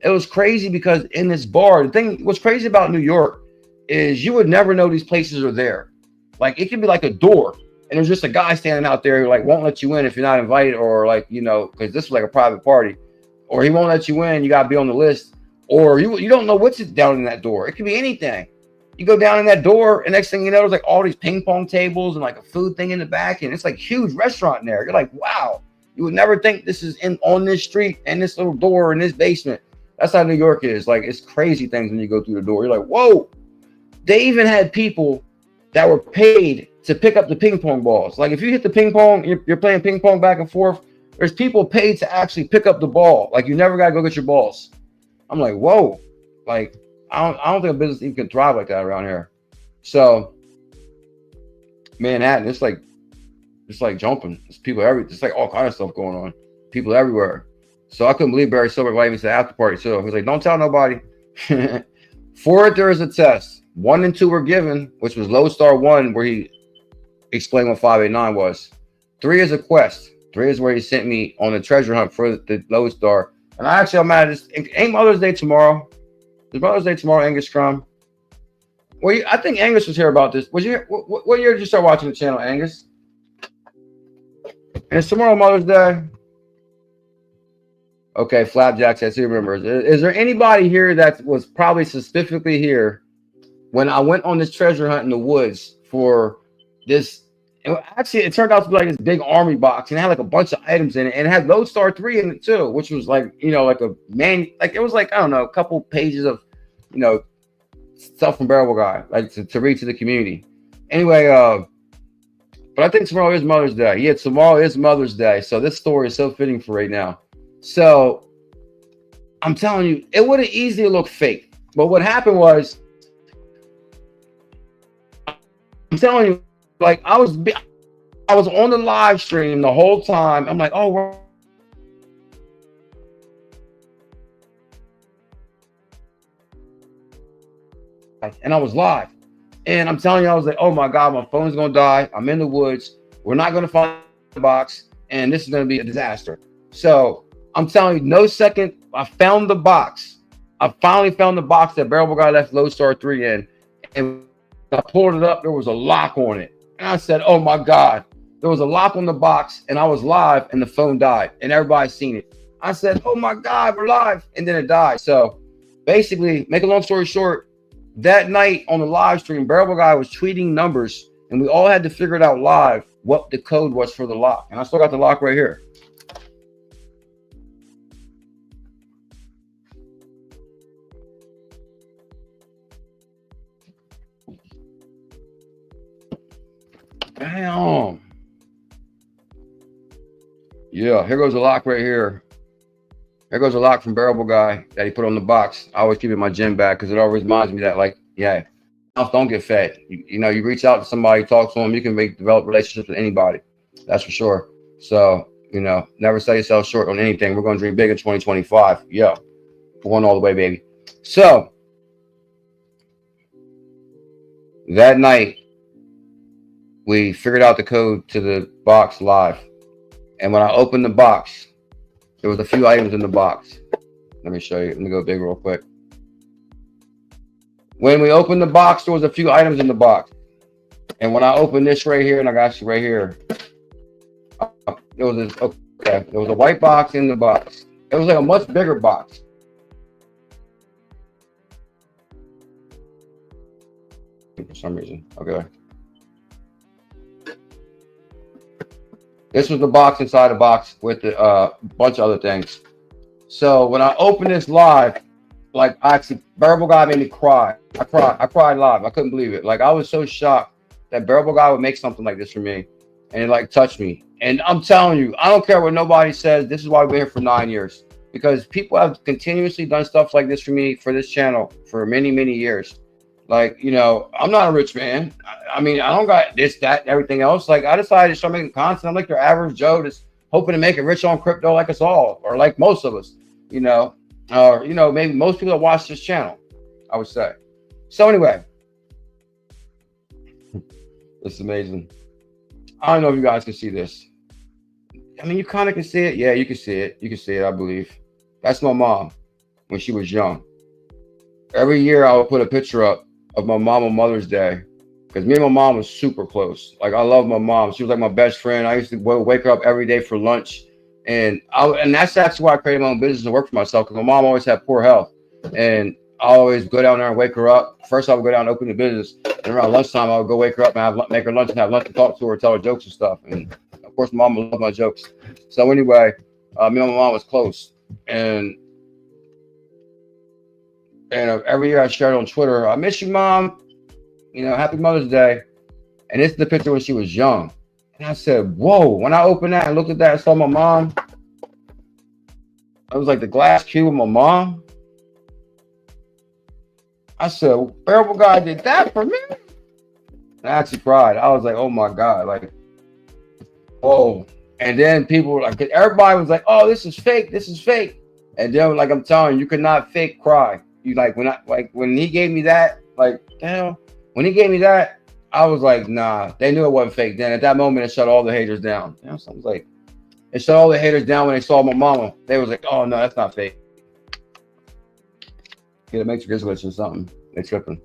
It was crazy because in this bar, the thing what's crazy about New York is you would never know these places are there. Like it could be like a door. And there's just a guy standing out there who like won't let you in if you're not invited, or like, you know, because this was like a private party, or he won't let you in. You got to be on the list, or you don't know what's down in that door. It could be anything. You go down in that door, and next thing you know, there's like all these ping pong tables and like a food thing in the back, and it's like huge restaurant in there. You're like, wow, you would never think this is on this street and this little door in this basement. That's how New York is. Like it's crazy things when you go through the door. You're like, whoa. They even had people that were paid to pick up the ping pong balls. Like if you hit the ping pong, you're playing ping pong back and forth. There's people paid to actually pick up the ball. Like you never got to go get your balls. I'm like, whoa. Like I don't think a business even can thrive like that around here. So Manhattan, it's like jumping. It's people everywhere. It's like all kind of stuff going on. People everywhere. So I couldn't believe Barry Silver invited me to the after party too. He was like, don't tell nobody. For it, there is a test. 1 and 2 were given, which was Lodestar 1, where he explained what 589 was. 3 is a quest. 3 is where he sent me on the treasure hunt for the Lodestar. And I'm mad at this. Ain't Mother's Day tomorrow? Is Mother's Day tomorrow, Angus Scrum? Well, I think Angus was here about this. Was you? What year did you start watching the channel, Angus? And it's tomorrow Mother's Day. Okay, Flapjack says he remembers. Is there anybody here that was probably specifically here when I went on this treasure hunt in the woods for this? Actually, it turned out to be like this big army box, and it had like a bunch of items in it, and it had Lodestar 3 in it too, which was like, you know, like a man, like it was like, I don't know, a couple pages of, you know, stuff from Bearable Guy, like to read to the community. Anyway, but I think tomorrow is Mother's Day. Yeah, tomorrow is Mother's Day, so this story is so fitting for right now. So I'm telling you, it would have easily looked fake, but what happened was, I'm telling you, like I was on the live stream the whole time. I'm like, oh, and I was live, and I'm telling you, I was like, oh my God, my phone's gonna die. I'm in the woods. We're not gonna find the box, and this is gonna be a disaster. So I'm telling you, no second, I found the box. I finally found the box that Bearable Guy left Lodestar 3 in, and I pulled it up. There was a lock on it. And I said, oh my God, there was a lock on the box, and I was live, and the phone died, and everybody's seen it. I said, oh my God, we're live. And then it died. So basically, make a long story short, that night on the live stream, Bearable Guy was tweeting numbers and and we all had to figure it out live what the code was for the lock. And I still got the lock right here. Damn. Yeah, here goes a lock right here. Here goes a lock from Bearable Guy that he put on the box. I always keep it in my gym bag because it always reminds me that, like, yeah, don't get fed. You know, you reach out to somebody, talk to them, you can develop relationships with anybody. That's for sure. So, you know, never sell yourself short on anything. We're going to dream big in 2025. Yeah, going all the way, baby. So, that night, we figured out the code to the box live. And when I opened the box, there was a few items in the box. Let me show you. Let me go big real quick. When we opened the box, there was a few items in the box. And when I opened this right here, and I got you right here, there was a white box in the box. It was like a much bigger box. For some reason. Okay. This was the box inside the box with a bunch of other things. So when I opened this live, like, actually, Bearable Guy made me cry. I cried live. I couldn't believe it. Like, I was so shocked that Bearable Guy would make something like this for me, and it like touched me. And I'm telling you, I don't care what nobody says. This is why we've been here for 9 years, because people have continuously done stuff like this for me, for this channel, for many, many years. Like, you know, I'm not a rich man. I mean, I don't got this, that, and everything else. Like, I decided to start making content. I'm like your average Joe that's hoping to make it rich on crypto like us all, or like most of us, you know, or, you know, maybe most people that watch this channel, I would say. So anyway, it's amazing. I don't know if you guys can see this. I mean, you kind of can see it. Yeah, you can see it. You can see it, I believe. That's my mom when she was young. Every year I would put a picture up of my mom on Mother's Day, because me and my mom was super close. Like, I love my mom. She was like my best friend. I used to wake her up every day for lunch. And that's actually why I created my own business and work for myself, because my mom always had poor health. And I always go down there and wake her up. First, I would go down and open the business. And around lunchtime, I would go wake her up and make her lunch and have lunch and talk to her, tell her jokes and stuff. And of course, my mom would love my jokes. So anyway, me and my mom was close. And every year I shared on Twitter, I miss you, Mom. You know, happy Mother's Day. And this is the picture when she was young. And I said, whoa. When I opened that and looked at that and saw my mom, I was like the glass cube of my mom. I said, Bearable Guy did that for me? And I actually cried. I was like, oh my God. Like, whoa. And then people were like, everybody was like, oh, this is fake. This is fake. And then, like, I'm telling you, you could not fake cry. You like, when he gave me that, like, damn, when he gave me that, I was like, nah, they knew it wasn't fake. Then at that moment, it shut all the haters down. You know, so I was like, it shut all the haters down when they saw my mama. They was like, oh no, that's not fake. Get a matrix glitch or something. They tripping.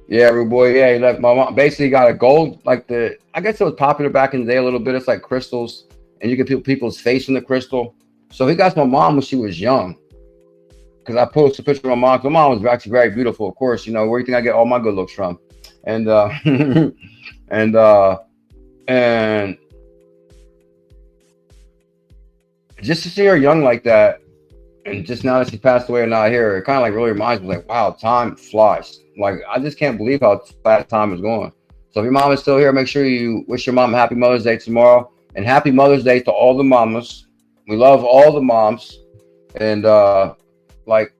Yeah, rude boy. Yeah, he left my mom. Basically got a gold, like I guess it was popular back in the day a little bit. It's like crystals, and you can put people's face in the crystal. So he got my mom when she was young. Because I posted a picture of my mom. My mom was actually very beautiful, of course. You know, where do you think I get all my good looks from? And and just to see her young like that, and just now that she passed away and not here, it kind of like really reminds me, like, wow, time flies. Like, I just can't believe how fast time is going. So if your mom is still here, make sure you wish your mom a happy Mother's Day tomorrow, and happy Mother's Day to all the mamas. We love all the moms, and like,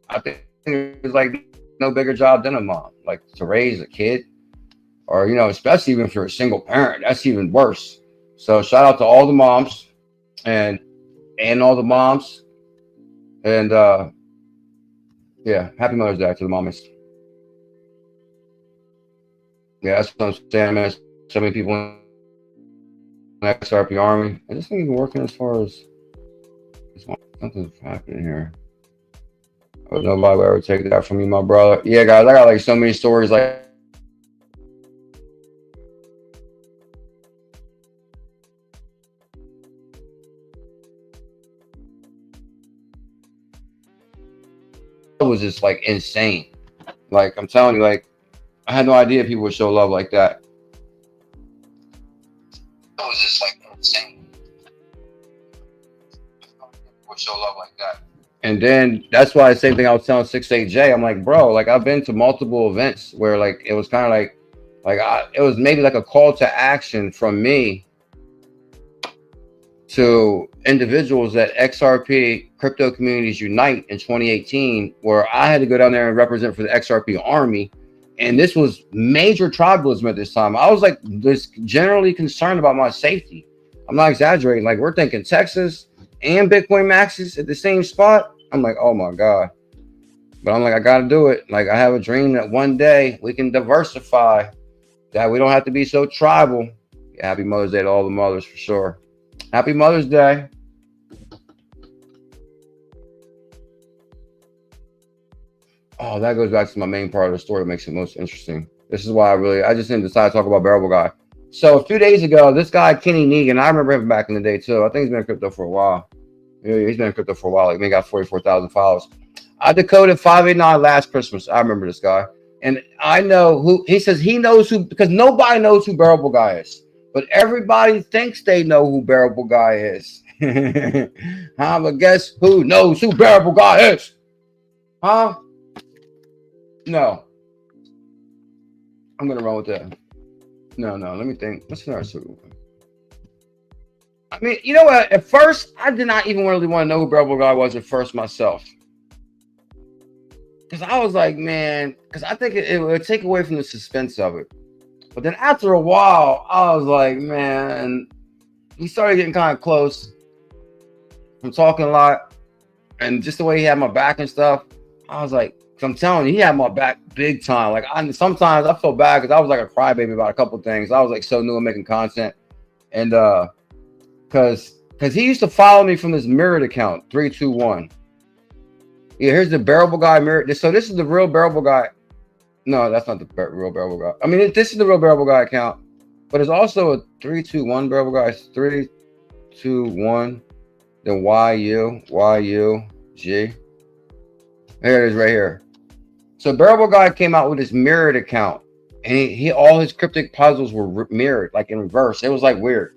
I think it's like no bigger job than a mom, like to raise a kid, or, you know, especially even if you're a single parent, that's even worse. So shout out to all the moms and all the moms, and yeah, happy Mother's Day to the mamas. Yeah, that's what I'm saying, man. So many people in the XRP army. I just think even working as far as something's happening here. Nobody will ever take that from me, my brother. Yeah, guys, I got like so many stories. Like, it was just like insane. Like, I'm telling you, like, I had no idea people would show love like that. It was just like insane. Would show love like that. And then that's why the same thing I was telling 68J. I'm like, bro, like I've been to multiple events where like it was kind of like it was maybe like a call to action from me to individuals at XRP Crypto Communities Unite in 2018, where I had to go down there and represent for the XRP Army. And this was major tribalism at this time. I was like just generally concerned about my safety. I'm not exaggerating. Like we're thinking Texas and Bitcoin maxes at the same spot. I'm like, oh my God. But I'm like, I got to do it. Like I have a dream that one day we can diversify, that we don't have to be so tribal. Yeah, happy Mother's Day to all the mothers for sure. Happy Mother's Day. Oh, that goes back to my main part of the story that makes it most interesting. This is why I just didn't decide to talk about Bearable Guy. So a few days ago, this guy, Kenny Negan, I remember him back in the day too. I think he's been in crypto for a while. Yeah, he's been in crypto for a while. Like, he got 44,000 followers. I decoded 589 last Christmas. I remember this guy. And I know who, he says he knows who, because nobody knows who Bearable Guy is. But everybody thinks they know who Bearable Guy is. But guess who knows who Bearable Guy is? Huh? No. I'm going to run with that. No, let me think. What's another one? I mean, you know what? At first, I did not even really want to know who Bearable Guy was at first myself. Because I was like, man, because I think it would take away from the suspense of it. But then after a while, I was like, man, we started getting kind of close. I'm talking a lot. And just the way he had my back and stuff, I was like, I'm telling you, he had my back big time. Like sometimes I felt bad because I was like a crybaby about a couple of things. I was like so new at making content. And because he used to follow me from this mirrored account, 321. Yeah, here's the Bearable Guy mirror. So this is the real Bearable Guy. No, that's not the real Bearable Guy. I mean, this is the real Bearable Guy account, but it's also a 321 Bearable Guy. It's 321, then YUG. Here it is right here. So Bearable Guy came out with his mirrored account, and he all his cryptic puzzles were mirrored, like in reverse. It was like weird.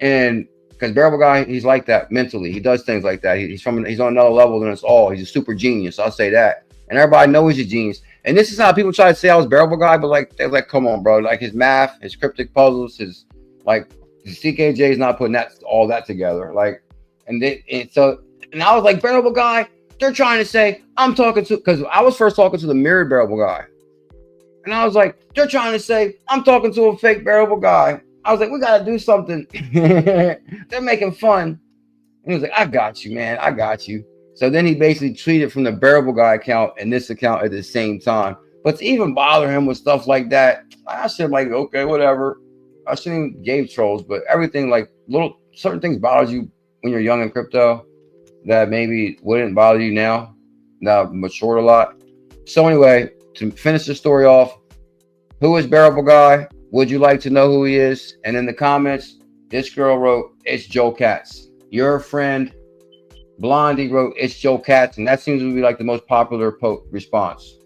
And because Bearable Guy, he's like that mentally. He does things like that. He's on another level than us all. He's a super genius. I'll say that. And everybody knows he's a genius. And this is how people try to say I was Bearable Guy, but like they're like, come on, bro. Like his math, his cryptic puzzles, his CKJ is not putting all that together. Like, and I was like, Bearable Guy, they're trying to say I'm talking to, because I was first talking to the mirrored Bearable Guy. And I was like, they're trying to say I'm talking to a fake Bearable Guy. I was like, we got to do something. They're making fun. And he was like, I got you, man. I got you. So then he basically tweeted from the Bearable Guy account and this account at the same time. But to even bother him with stuff like that, I said, like, okay, whatever. I shouldn't even gave trolls, but everything, like certain things bothers you when you're young in crypto that maybe wouldn't bother you now. Now I've matured a lot. So anyway, to finish the story off, who is Bearable Guy? Would you like to know who he is? And in the comments, this girl wrote, it's Joe Katz. Your friend Blondie wrote, it's Joe Katz. And that seems to be like the most popular response.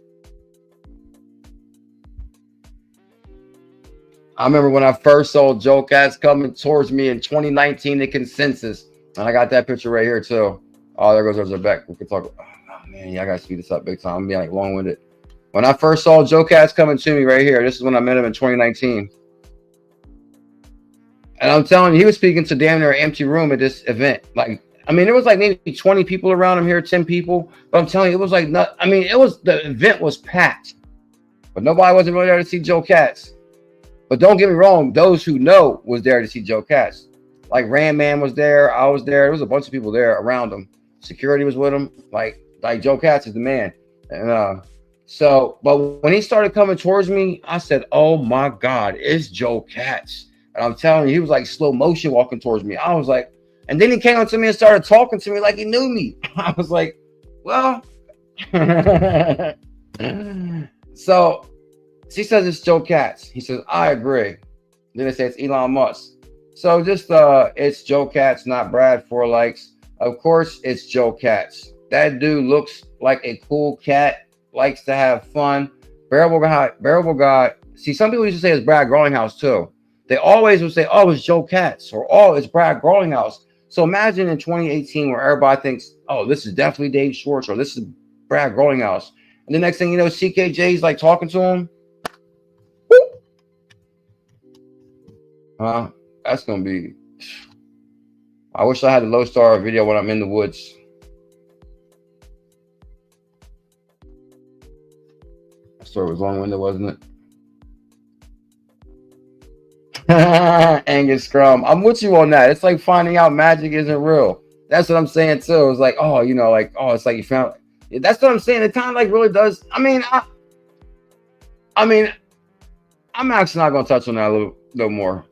I remember when I first saw Joe Katz coming towards me in 2019 in Consensus. And I got that picture right here too. Oh, there goes ZEBEC. We could talk. Oh man, yeah, I gotta speed this up big time. I'm being like long-winded. When I first saw Joe Katz coming to me right here, this is when I met him in 2019. And I'm telling you, he was speaking to damn near an empty room at this event. Like, I mean, there was like maybe 20 people around him here, 10 people. But I'm telling you, it was like, the event was packed. But nobody wasn't really there to see Joe Katz. But don't get me wrong, those who know was there to see Joe Katz. Like Ram Man was there, I was there. There was a bunch of people there around him. Security was with him. Like Joe Katz is the man. And but when he started coming towards me, I said, oh my God, it's Joe Katz. And I'm telling you, he was like slow motion walking towards me. I was like, and then he came up to me and started talking to me like he knew me. I was like, well, so she says it's Joe Katz. He says, I agree. Then they say it's Elon Musk. So just it's Joe Katz, not Brad 4 likes. Of course, it's Joe Katz. That dude looks like a cool cat. likes to have fun. Bearable Guy. See, some people used to say it's Brad Garlinghouse too. They always would say, oh, it's Joe Katz, or oh, it's Brad Garlinghouse. So imagine in 2018 where everybody thinks, oh, this is definitely Dave Schwartz, or this is Brad Garlinghouse. And the next thing you know, CKJ's like talking to him. That's going to be... I wish I had a low star video when I'm in the woods. That story was long-winded, wasn't it? Angus Scrum. I'm with you on that. It's like finding out magic isn't real. That's what I'm saying too. It's like, oh, you know, like, oh, it's like you found... That's what I'm saying. It kind of like really does. I mean, I'm actually not going to touch on that a little more.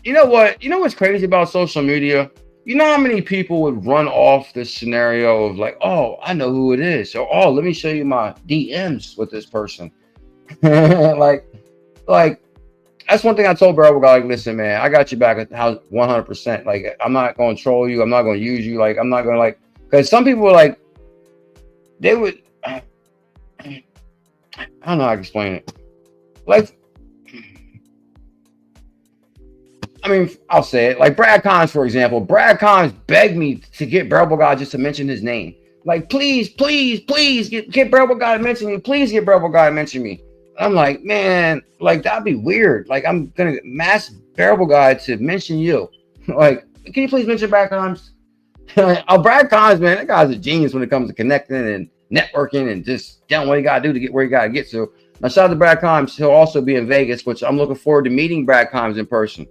You know what? You know what's crazy about social media? You know how many people would run off this scenario of like, oh, I know who it is. Or, oh, let me show you my DMs with this person. like, that's one thing I told Bearable Guy, like, listen, man, I got you back at 100%. Like, I'm not going to troll you. I'm not going to use you. Like, I'm not going to like, because some people were like, they would, I don't know how to explain it. Like, I mean, I'll say it. Like Brad Cons, for example. Brad Cons begged me to get Bearable Guy just to mention his name. Like, please, please, please get Bearable Guy to mention me. Please get Bearable Guy to mention me. I'm like, man, like, that'd be weird. Like, I'm going to mass Bearable Guy to mention you. Like, can you please mention Brad Cons? Oh, Brad Cons, man, that guy's a genius when it comes to connecting and networking and just doing what you got to do to get where you got to get to. Now, shout out to Brad Cons. He'll also be in Vegas, which I'm looking forward to meeting Brad Cons in person.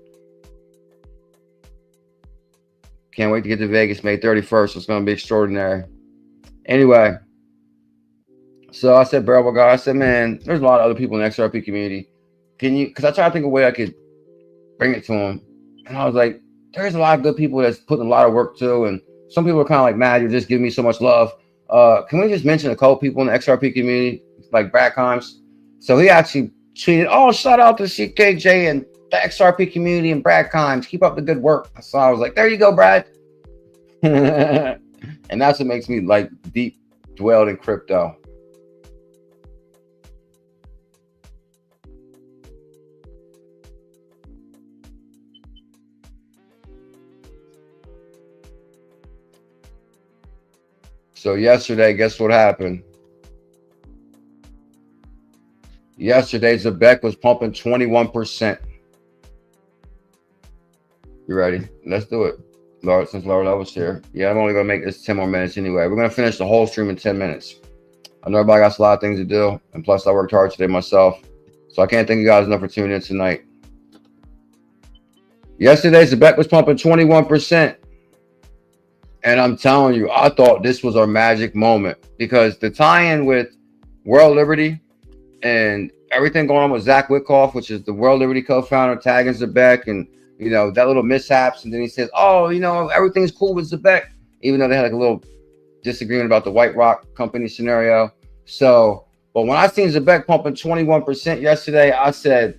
Can't wait to get to Vegas May 31st. It's going to be extraordinary. Anyway, so I said, Bearable Guy, I said, man, there's a lot of other people in the XRP community. Can you, because I tried to think of a way I could bring it to them. And I was like, there's a lot of good people that's putting a lot of work too. And some people are kind of like, mad, you're just giving me so much love. Can we just mention a couple people in the XRP community, like Brad Combs? So he actually tweeted, oh, shout out to CKJ and the XRP community and Brad Combs. Keep up the good work. So I was like, there you go, Brad. And that's what makes me like deep dwelled in crypto. So yesterday, guess what happened? Yesterday, ZEBEC was pumping 21%. You ready? Let's do it. Lord, since Laura was here. Yeah, I'm only going to make this 10 more minutes anyway. We're going to finish the whole stream in 10 minutes. I know everybody got a lot of things to do. And plus, I worked hard today myself. So I can't thank you guys enough for tuning in tonight. Yesterday, ZEBEC was pumping 21%. And I'm telling you, I thought this was our magic moment because the tie-in with World Liberty and everything going on with Zach Witkoff, which is the World Liberty co-founder, tagging ZEBEC, and you know that little mishaps, and then he says, "Oh, you know, everything's cool with ZEBEC," even though they had like a little disagreement about the White Rock Company scenario. So, but when I seen ZEBEC pumping 21% yesterday, I said,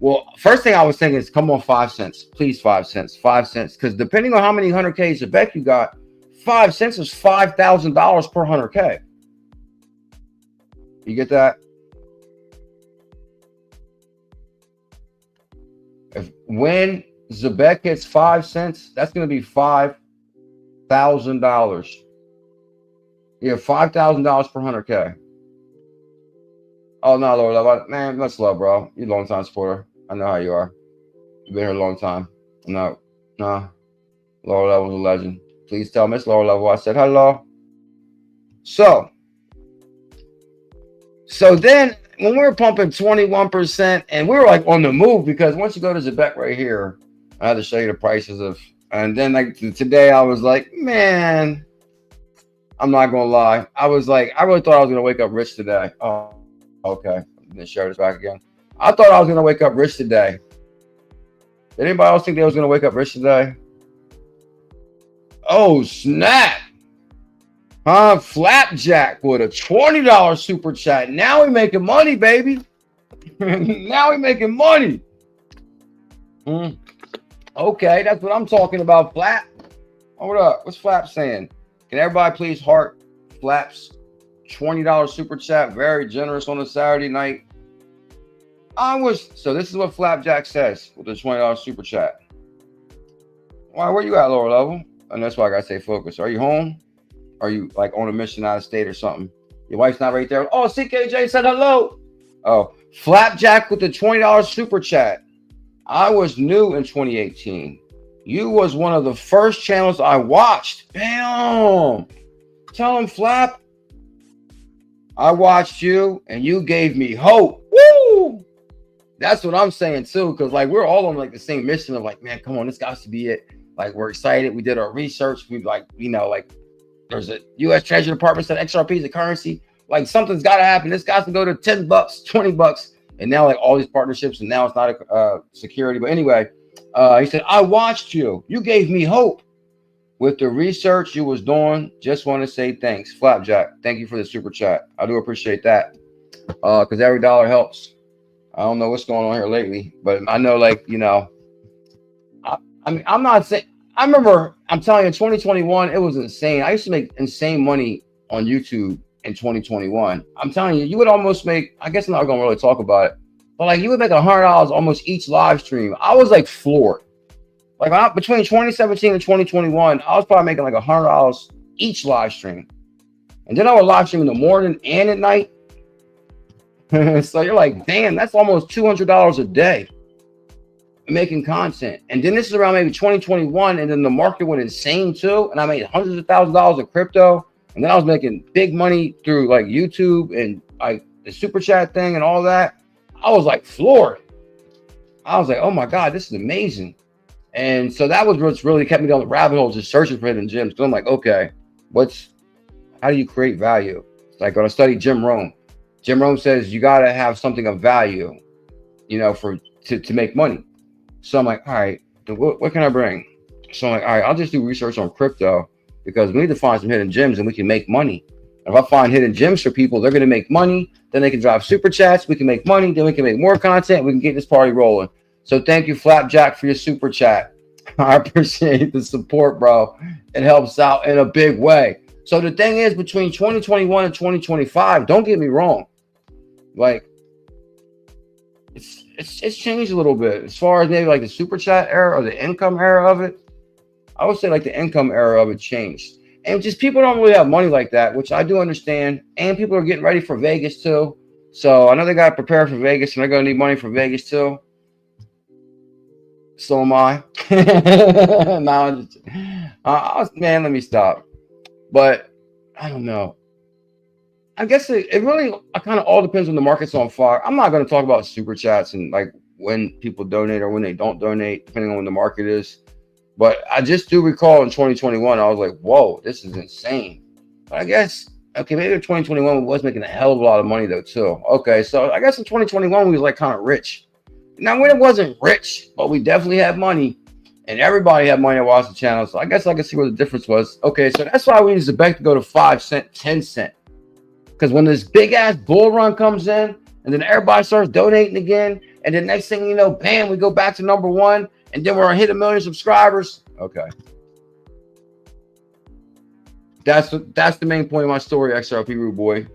well, first thing I was thinking is, come on, 5 cents, please, 5 cents, 5 cents, because depending on how many 100K ZEBEC you got, 5 cents is $5,000 per 100K. You get that? When ZEBEC hits 5 cents, that's going to be $5,000. You have $5,000 per 100K. Oh, no, Lord Love. Man, much love, bro. You're a long-time supporter. I know how you are. You've been here a long time. No. Lord Love was a legend. Please tell Miss Laura Level I said hello. So then when we were pumping 21% and we were like on the move, because once you go to ZEBEC right here, I had to show you the prices of, and then like today I was like, man, I'm not gonna lie. I was like, I really thought I was gonna wake up rich today. Oh, okay. Then share this back again. I thought I was gonna wake up rich today. Did anybody else think they was gonna wake up rich today? Oh, snap. Flapjack with a $20 super chat. Now we making money, baby. Now we making money. Okay, that's what I'm talking about, Flap. Oh, what up? What's Flap saying? Can everybody please heart Flap's $20 super chat, very generous on a Saturday night. So this is what Flapjack says with the $20 super chat. Why, where you at, lower level? And that's why I gotta stay focused. Are you home? Are you like on a mission out of state or something? Your wife's not right there. Oh, CKJ said hello. Oh, Flapjack with the $20 super chat. I was new in 2018. You was one of the first channels I watched. Bam! Tell him, Flap. I watched you and you gave me hope. Woo! That's what I'm saying too, because like we're all on like the same mission of like, man, come on, this got to be it. Like we're excited. We did our research. We like, you know, like there's a U.S. Treasury Department said XRP is a currency. Like something's got to happen. This got to go to $10, $20. And now like all these partnerships, and now it's not a security. But anyway, he said, I watched you. You gave me hope with the research you was doing. Just want to say thanks. Flapjack, thank you for the super chat. I do appreciate that because every dollar helps. I don't know what's going on here lately, but I know, like, you know, I mean, I'm not saying, I remember, I'm telling you, in 2021, it was insane. I used to make insane money on YouTube in 2021. I'm telling you, you would almost make, I guess I'm not going to really talk about it, but like you would make $100 almost each live stream. I was like floored. Like between 2017 and 2021, I was probably making like $100 each live stream. And then I would live stream in the morning and at night. So you're like, damn, that's almost $200 a day making content. And then this is around maybe 2021, and then the market went insane too, and I made hundreds of thousands of dollars in crypto, and then I was making big money through like YouTube and like the super chat thing and all that. I was like floored. I was like, oh my god, this is amazing. And so that was what's really kept me down the rabbit hole, just searching for hidden gems. So I'm like, okay, how do you create value? Like when I studied Jim Rohn says you got to have something of value, you know, to make money. So I'm like, all right, what can I bring? So I'm like, all right, I'll just do research on crypto because we need to find some hidden gems and we can make money. If I find hidden gems for people, they're going to make money. Then they can drive super chats. We can make money. Then we can make more content. We can get this party rolling. So thank you, Flapjack, for your super chat. I appreciate the support, bro. It helps out in a big way. So the thing is, between 2021 and 2025, don't get me wrong, like it's changed a little bit as far as maybe like the super chat era or the income era of it. I would say like the income era of it changed, and just people don't really have money like that, which I do understand. And people are getting ready for Vegas too, so I know they got to prepare for Vegas, and they're gonna need money for Vegas too. So am I. No, man, let me stop. But I don't know. I guess it really kind of all depends when the market's on fire. I'm not going to talk about super chats and like when people donate or when they don't donate, depending on when the market is. But I just do recall in 2021, I was like, whoa, this is insane. But I guess, okay, maybe in 2021 we was making a hell of a lot of money though too. Okay, so I guess in 2021 we was like kind of rich. Now, when it wasn't rich, but we definitely had money, and everybody had money to watch the channel. So I guess I can see where the difference was. Okay, so that's why we need ZEBEC to go to 5 cents, 10 cents. Because when this big ass bull run comes in, and then everybody starts donating again, and the next thing you know, bam, we go back to #1, and then we're gonna hit 1 million subscribers. Okay, that's the main point of my story, XRP Rude Boy.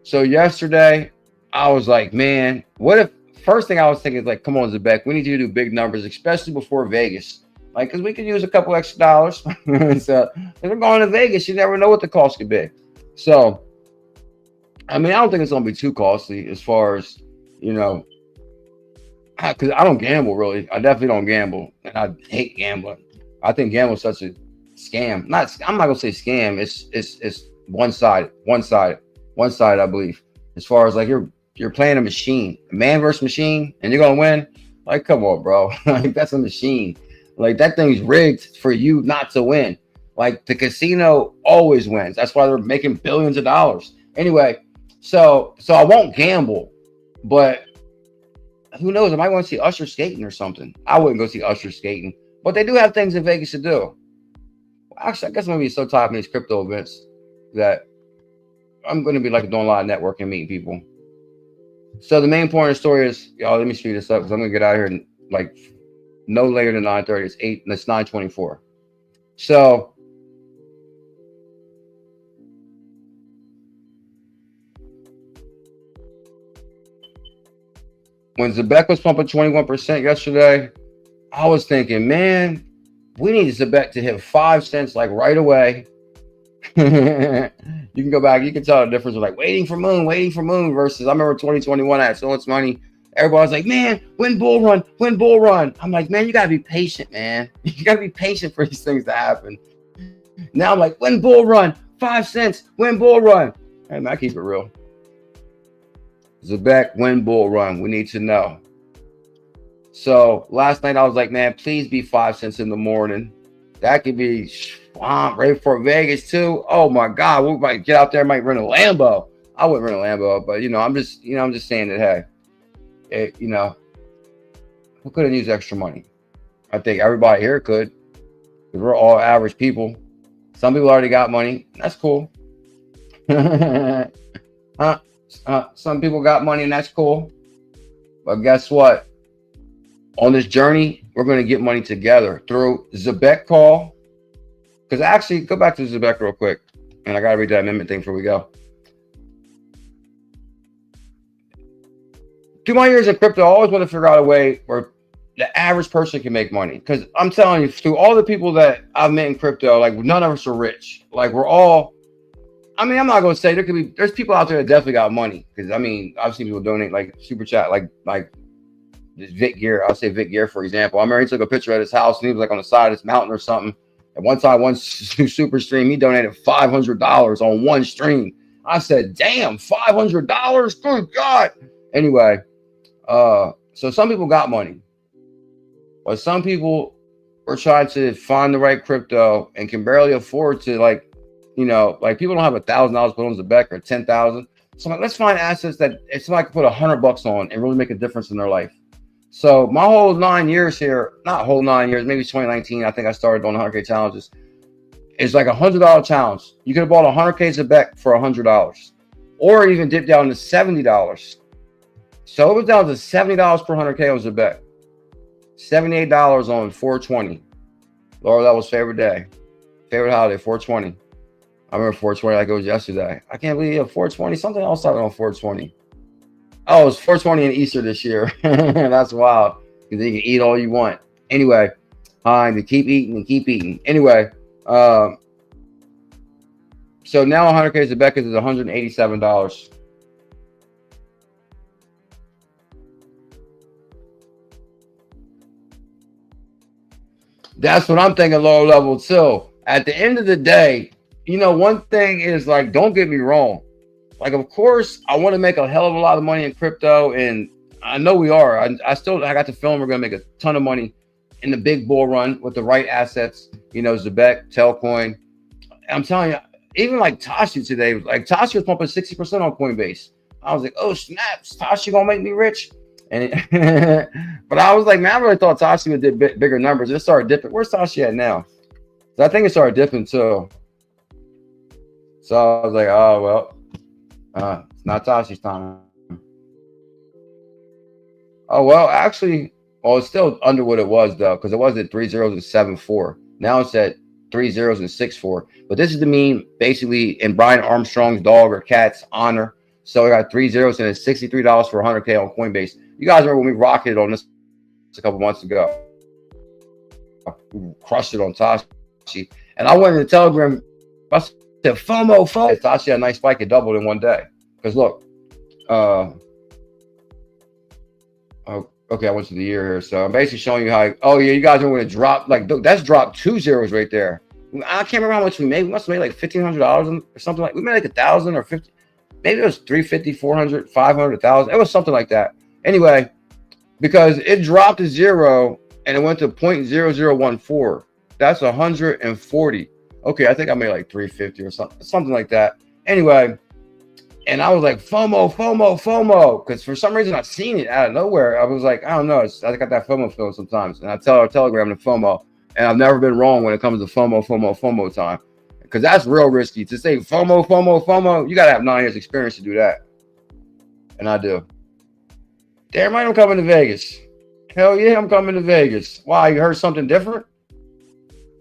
So yesterday, I was like, man, what if? First thing I was thinking is like, come on, ZEBEC, we need you to do big numbers, especially before Vegas. Like, because we could use a couple extra dollars. So if we're going to Vegas, you never know what the cost could be. So, I mean, I don't think it's going to be too costly as far as, you know, because I don't gamble, really. I definitely don't gamble. And I hate gambling. I think gambling is such a scam. I'm not going to say scam. It's one-sided, I believe. As far as like you're playing a machine, a man versus machine, and you're gonna win. Like, come on, bro. Like, that's a machine. Like, that thing's rigged for you not to win. Like, the casino always wins. That's why they're making billions of dollars. Anyway, so I won't gamble, but who knows? I might want to see Usher skating or something. I wouldn't go see Usher skating, but they do have things in Vegas to do. Actually, I guess I'm gonna be so tired of these crypto events that I'm gonna be like doing a lot of networking, meeting people. So the main point of the story is, y'all, let me speed this up because I'm gonna get out of here in like no later than 9:30. It's 8 and it's 9:24. So when ZEBEC was pumping 21% yesterday, I was thinking, man, we need ZEBEC to hit 5 cents like right away. You can go back, you can tell the difference of like waiting for moon versus I remember 2021 I had so much money. Everybody was like, man, win bull run. I'm like, man, you gotta be patient, man. You gotta be patient for these things to happen. Now I'm like, win bull run, 5 cents, win bull run. Hey man, I keep it real. ZEBEC, win bull run. We need to know. So last night I was like, man, please be 5 cents in the morning. That could be ready for Vegas too. Oh my God, we might get out there, might rent a Lambo. I wouldn't rent a Lambo, but I'm just saying that, hey, who could have used extra money? I think everybody here could, because we're all average people. Some people already got money. That's cool. Some people got money, and that's cool. But guess what? On this journey, we're going to get money together through ZEBEC call. Because actually, go back to ZEBEC real quick. And I got to read that amendment thing before we go. Through my years in crypto, I always want to figure out a way where the average person can make money. Because I'm telling you, through all the people that I've met in crypto, like none of us are rich. Like we're all, I mean, I'm not going to say there's people out there that definitely got money. Because I mean, I've seen people donate like super chat, like Vic Gear. I'll say Vic Gear, for example. I remember he took a picture at his house and he was like on the side of this mountain or something. At one time, one super stream, he donated $500 on one stream. I said, damn, $500? Good God. Anyway, so some people got money. But some people are trying to find the right crypto and can barely afford to, like people don't have $1,000 put on ZEBEC or 10,000. So I'm like, let's find assets that somebody can put $100 on and really make a difference in their life. So my whole 9 years here, not whole 9 years, maybe 2019, I think I started on 100K challenges. It's like $100 challenge. You could have bought 100K ZEBEC for $100, or even dipped down to $70. So it was down to $70 per 100K on ZEBEC. $78 on 420. Lord, that was favorite day. Favorite holiday, 420. I remember 420 like it was yesterday. I can't believe 420. Something else started on 420. Oh, it was 420 and Easter this year. That's wild. Because you can eat all you want. Anyway, to keep eating and keep eating. Anyway, so now 100K ZEBEC is $187. That's what I'm thinking lower level too. At the end of the day, one thing is like, don't get me wrong. Like, of course, I want to make a hell of a lot of money in crypto, and I know we are. I got the feeling we're going to make a ton of money in the big bull run with the right assets, ZEBEC, Telcoin. I'm telling you, even like Tashi today, like Tashi was pumping 60% on Coinbase. I was like, oh, snaps, Tashi going to make me rich? And but I was like, man, I really thought Tashi would do bigger numbers. It started dipping. Where's Tashi at now? So I think it started dipping too. So I was like, oh, well. It's not Tashi's time. Oh, well, actually, it's still under what it was, though, because it was at 3 zeros and 7.4. Now it's at 3 zeros and 6.4. But this is the meme, basically, in Brian Armstrong's dog or cat's honor. So we got 3 zeros and it's $63 for 100K on Coinbase. You guys remember when we rocketed on this a couple months ago? We crushed it on Tashi. And I went in the Telegram. I said, FOMO. Tashi had a nice spike. It doubled in one day. Because look, okay, I went to the year here. So I'm basically showing you how, oh yeah, you guys are going to drop, like, that's dropped 2 zeros right there. I can't remember how much we made. We must have made like $1,500 or something like, we made like 1,000 or 50. Maybe it was 350, 400, 500, 1,000. It was something like that. Anyway, because it dropped to 0 and it went to 0.0014. That's 140. Okay, I think I made like 350 or something like that. Anyway, and I was like, FOMO. Because for some reason I've seen it out of nowhere. I was like, I don't know. I got that FOMO feeling sometimes. And I tell our Telegram to FOMO. And I've never been wrong when it comes to FOMO time. Because that's real risky. To say FOMO, you got to have 9 years experience to do that. And I do. Damn right I'm coming to Vegas. Hell yeah, I'm coming to Vegas. Why, you heard something different?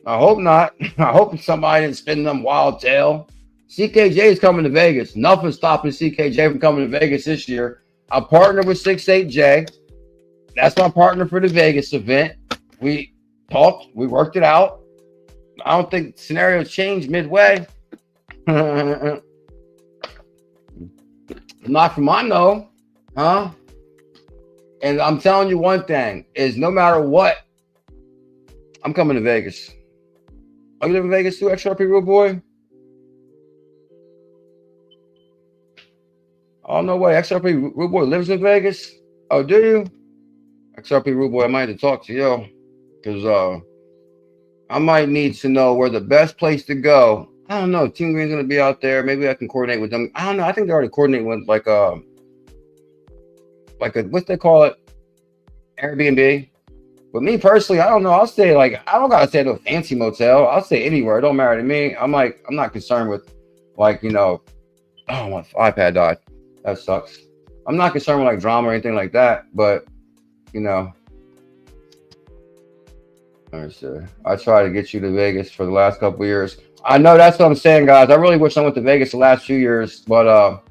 I hope not. I hope somebody didn't spin them wild tail. CKJ is coming to Vegas. Nothing's stopping CKJ from coming to Vegas this year. I partnered with 68J. That's my partner for the Vegas event. We talked, we worked it out. I don't think scenarios changed midway. Not from I know, huh? And I'm telling you one thing is no matter what, I'm coming to Vegas. Are you live in Vegas too, XRP Real Boy? Oh, no way. XRP Real Boy lives in Vegas? Oh, do you? XRP Real Boy, I might have to talk to you because I might need to know where the best place to go. I don't know. Team Green's going to be out there. Maybe I can coordinate with them. I don't know. I think they already coordinate with like a what they call it? Airbnb. But me personally, I don't know. I'll stay like, I don't got to stay at a fancy motel. I'll stay anywhere. It don't matter to me. I'm not concerned with like, you know, oh, my iPad died. That sucks. I'm not concerned with like drama or anything like that. But, you know, let me see. I try to get you to Vegas for the last couple of years. I know that's what I'm saying, guys. I really wish I went to Vegas the last few years, but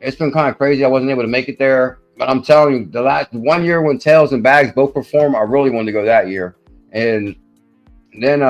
it's been kind of crazy. I wasn't able to make it there. But I'm telling you, the last 1 year when Tails and Bags both performed, I really wanted to go that year. And then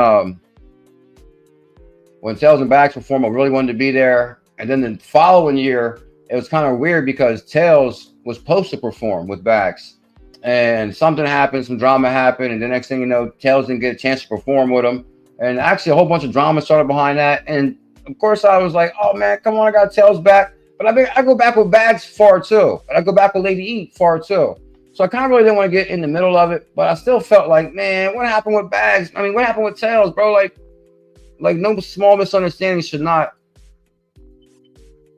when Tails and Bags performed, I really wanted to be there. And then the following year, it was kind of weird because Tails was supposed to perform with Bags. And something happened, some drama happened. And the next thing you know, Tails didn't get a chance to perform with him. And actually a whole bunch of drama started behind that. And of course I was like, oh man, come on, I got Tails back. But I go back with Bags far too. And I go back with Lady E far too. So I kind of really didn't want to get in the middle of it. But I still felt like, man, what happened with Bags? I mean, what happened with Tails, bro? Like no small misunderstanding should not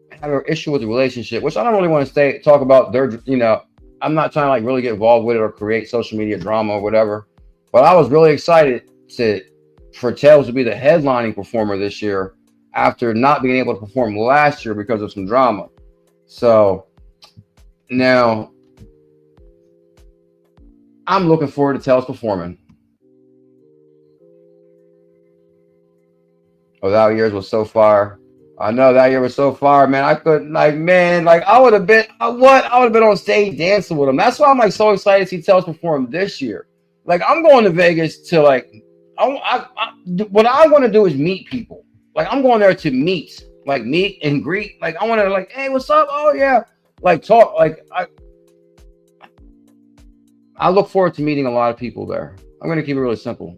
have an issue with the relationship, which I don't really want to talk about their, you know, I'm not trying to like really get involved with it or create social media drama or whatever. But I was really excited for Tails to be the headlining performer this year after not being able to perform last year because of some drama. So now I'm looking forward to Tails performing. Oh, that year was so fire. I know that year was so fire, man. I couldn't, like, man, like I would have been, I would have been on stage dancing with him. That's why I'm like so excited to see Tails perform this year. Like I'm going to Vegas to like, what I want to do is meet people. Like I'm going there to meet and greet. Like I want to like, hey, what's up? Oh yeah, like talk. Like I look forward to meeting a lot of people there. I'm gonna keep it really simple,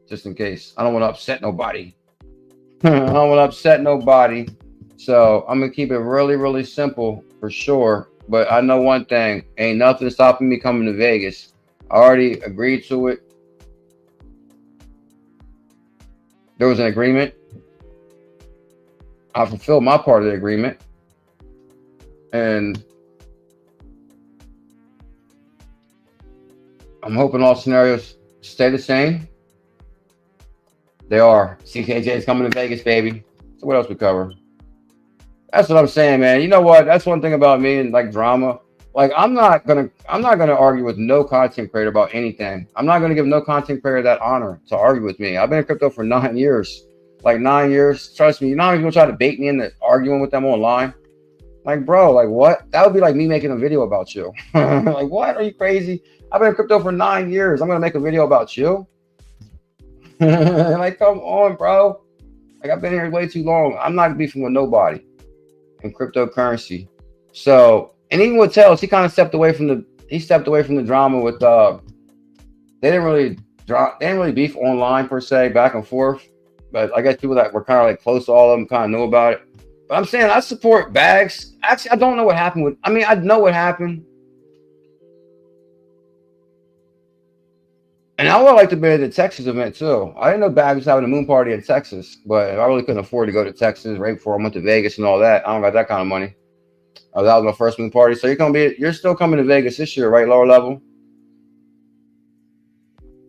just in case. I don't want to upset nobody. I don't want to upset nobody. So I'm gonna keep it really, really simple for sure. But I know one thing: ain't nothing stopping me coming to Vegas. I already agreed to it. There was an agreement. I fulfilled my part of the agreement. And I'm hoping all scenarios stay the same. They are. CKJ is coming to Vegas, baby. So what else we cover? That's what I'm saying, man. You know what? That's one thing about me and like drama. Like I'm not gonna argue with no content creator about anything. I'm not gonna give no content creator that honor to argue with me. I've been in crypto for 9 years. Like 9 years. Trust me, you're not even gonna try to bait me into arguing with them online. Like, bro, like what? That would be like me making a video about you. Like, what? Are you crazy? I've been in crypto for 9 years. I'm gonna make a video about you. Like, come on, bro. Like, I've been here way too long. I'm not beefing with nobody in cryptocurrency. So, and even with Tails, he kind of stepped away from the drama with they didn't really beef online per se, back and forth. But I guess people that were kind of like close to all of them kind of knew about it. But I'm saying I support Bags. Actually, I don't know what happened with, I mean, I know what happened. And I would like to be at the Texas event too. I didn't know Bags was having a moon party in Texas, but I really couldn't afford to go to Texas right before I went to Vegas and all that. I don't got that kind of money. That was my first moon party. So you're still coming to Vegas this year, right? Lower level.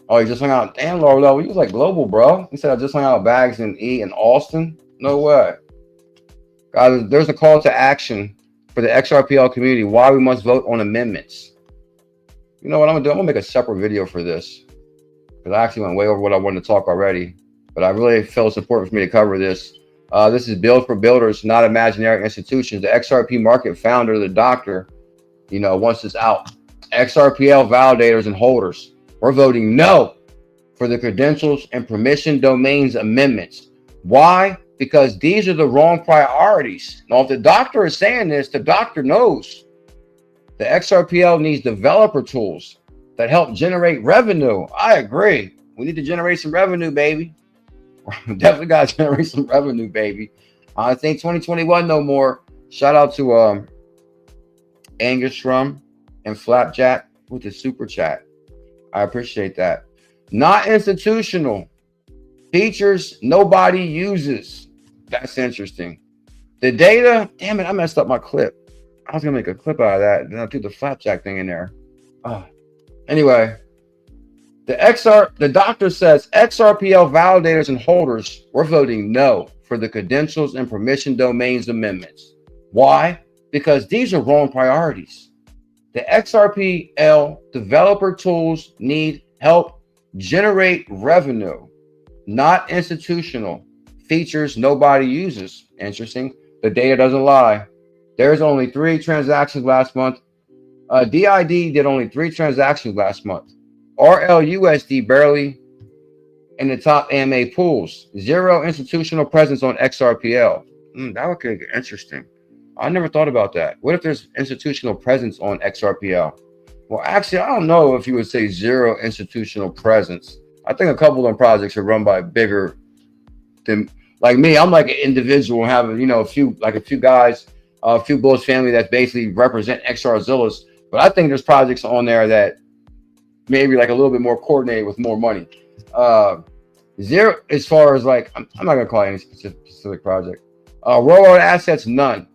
Oh, you just hung out. Damn, lower level. You was like global, bro. He said I just hung out with Bags and E in Austin. No way. Guys, there's a call to action for the XRPL community. Why we must vote on amendments. You know what I'm gonna do? I'm gonna make a separate video for this because I actually went way over what I wanted to talk already. But I really feel it's important for me to cover this. This is Build for Builders, not imaginary institutions. The XRP market founder, the doctor, you know, wants this out. XRPL validators and holders, we're voting no for the credentials and permission domains amendments. Why? Because these are the wrong priorities. Now, if the doctor is saying this, the doctor knows. The XRPL needs developer tools that help generate revenue. I agree. We need to generate some revenue, baby. Definitely got to generate some revenue, baby. I think 2021 no more. Shout out to Angstrom and Flapjack with the super chat. I appreciate that. Not institutional. Features nobody uses. That's interesting. The data, damn it, I messed up my clip. I was gonna make a clip out of that. Then I threw the Flapjack thing in there. Anyway, the doctor says XRPL validators and holders, we're voting no for the credentials and permission domains amendments. Why? Because these are wrong priorities. The XRPL developer tools need help generate revenue, not institutional. Features nobody uses. Interesting. The data doesn't lie. There's only 3 transactions last month. DID did only 3 transactions last month. RLUSD barely in the top AMA pools. 0 institutional presence on XRPL. That would get interesting. I never thought about that. What if there's institutional presence on XRPL? Well, actually, I don't know if you would say 0 institutional presence. I think a couple of them projects are run by bigger than, like me. I'm like an individual having, a few guys, a few Bulls family that basically represent XRZiLLas. But I think there's projects on there that maybe like a little bit more coordinated with more money. 0 as far as like, I'm not gonna call it any specific project. Rollout assets, none.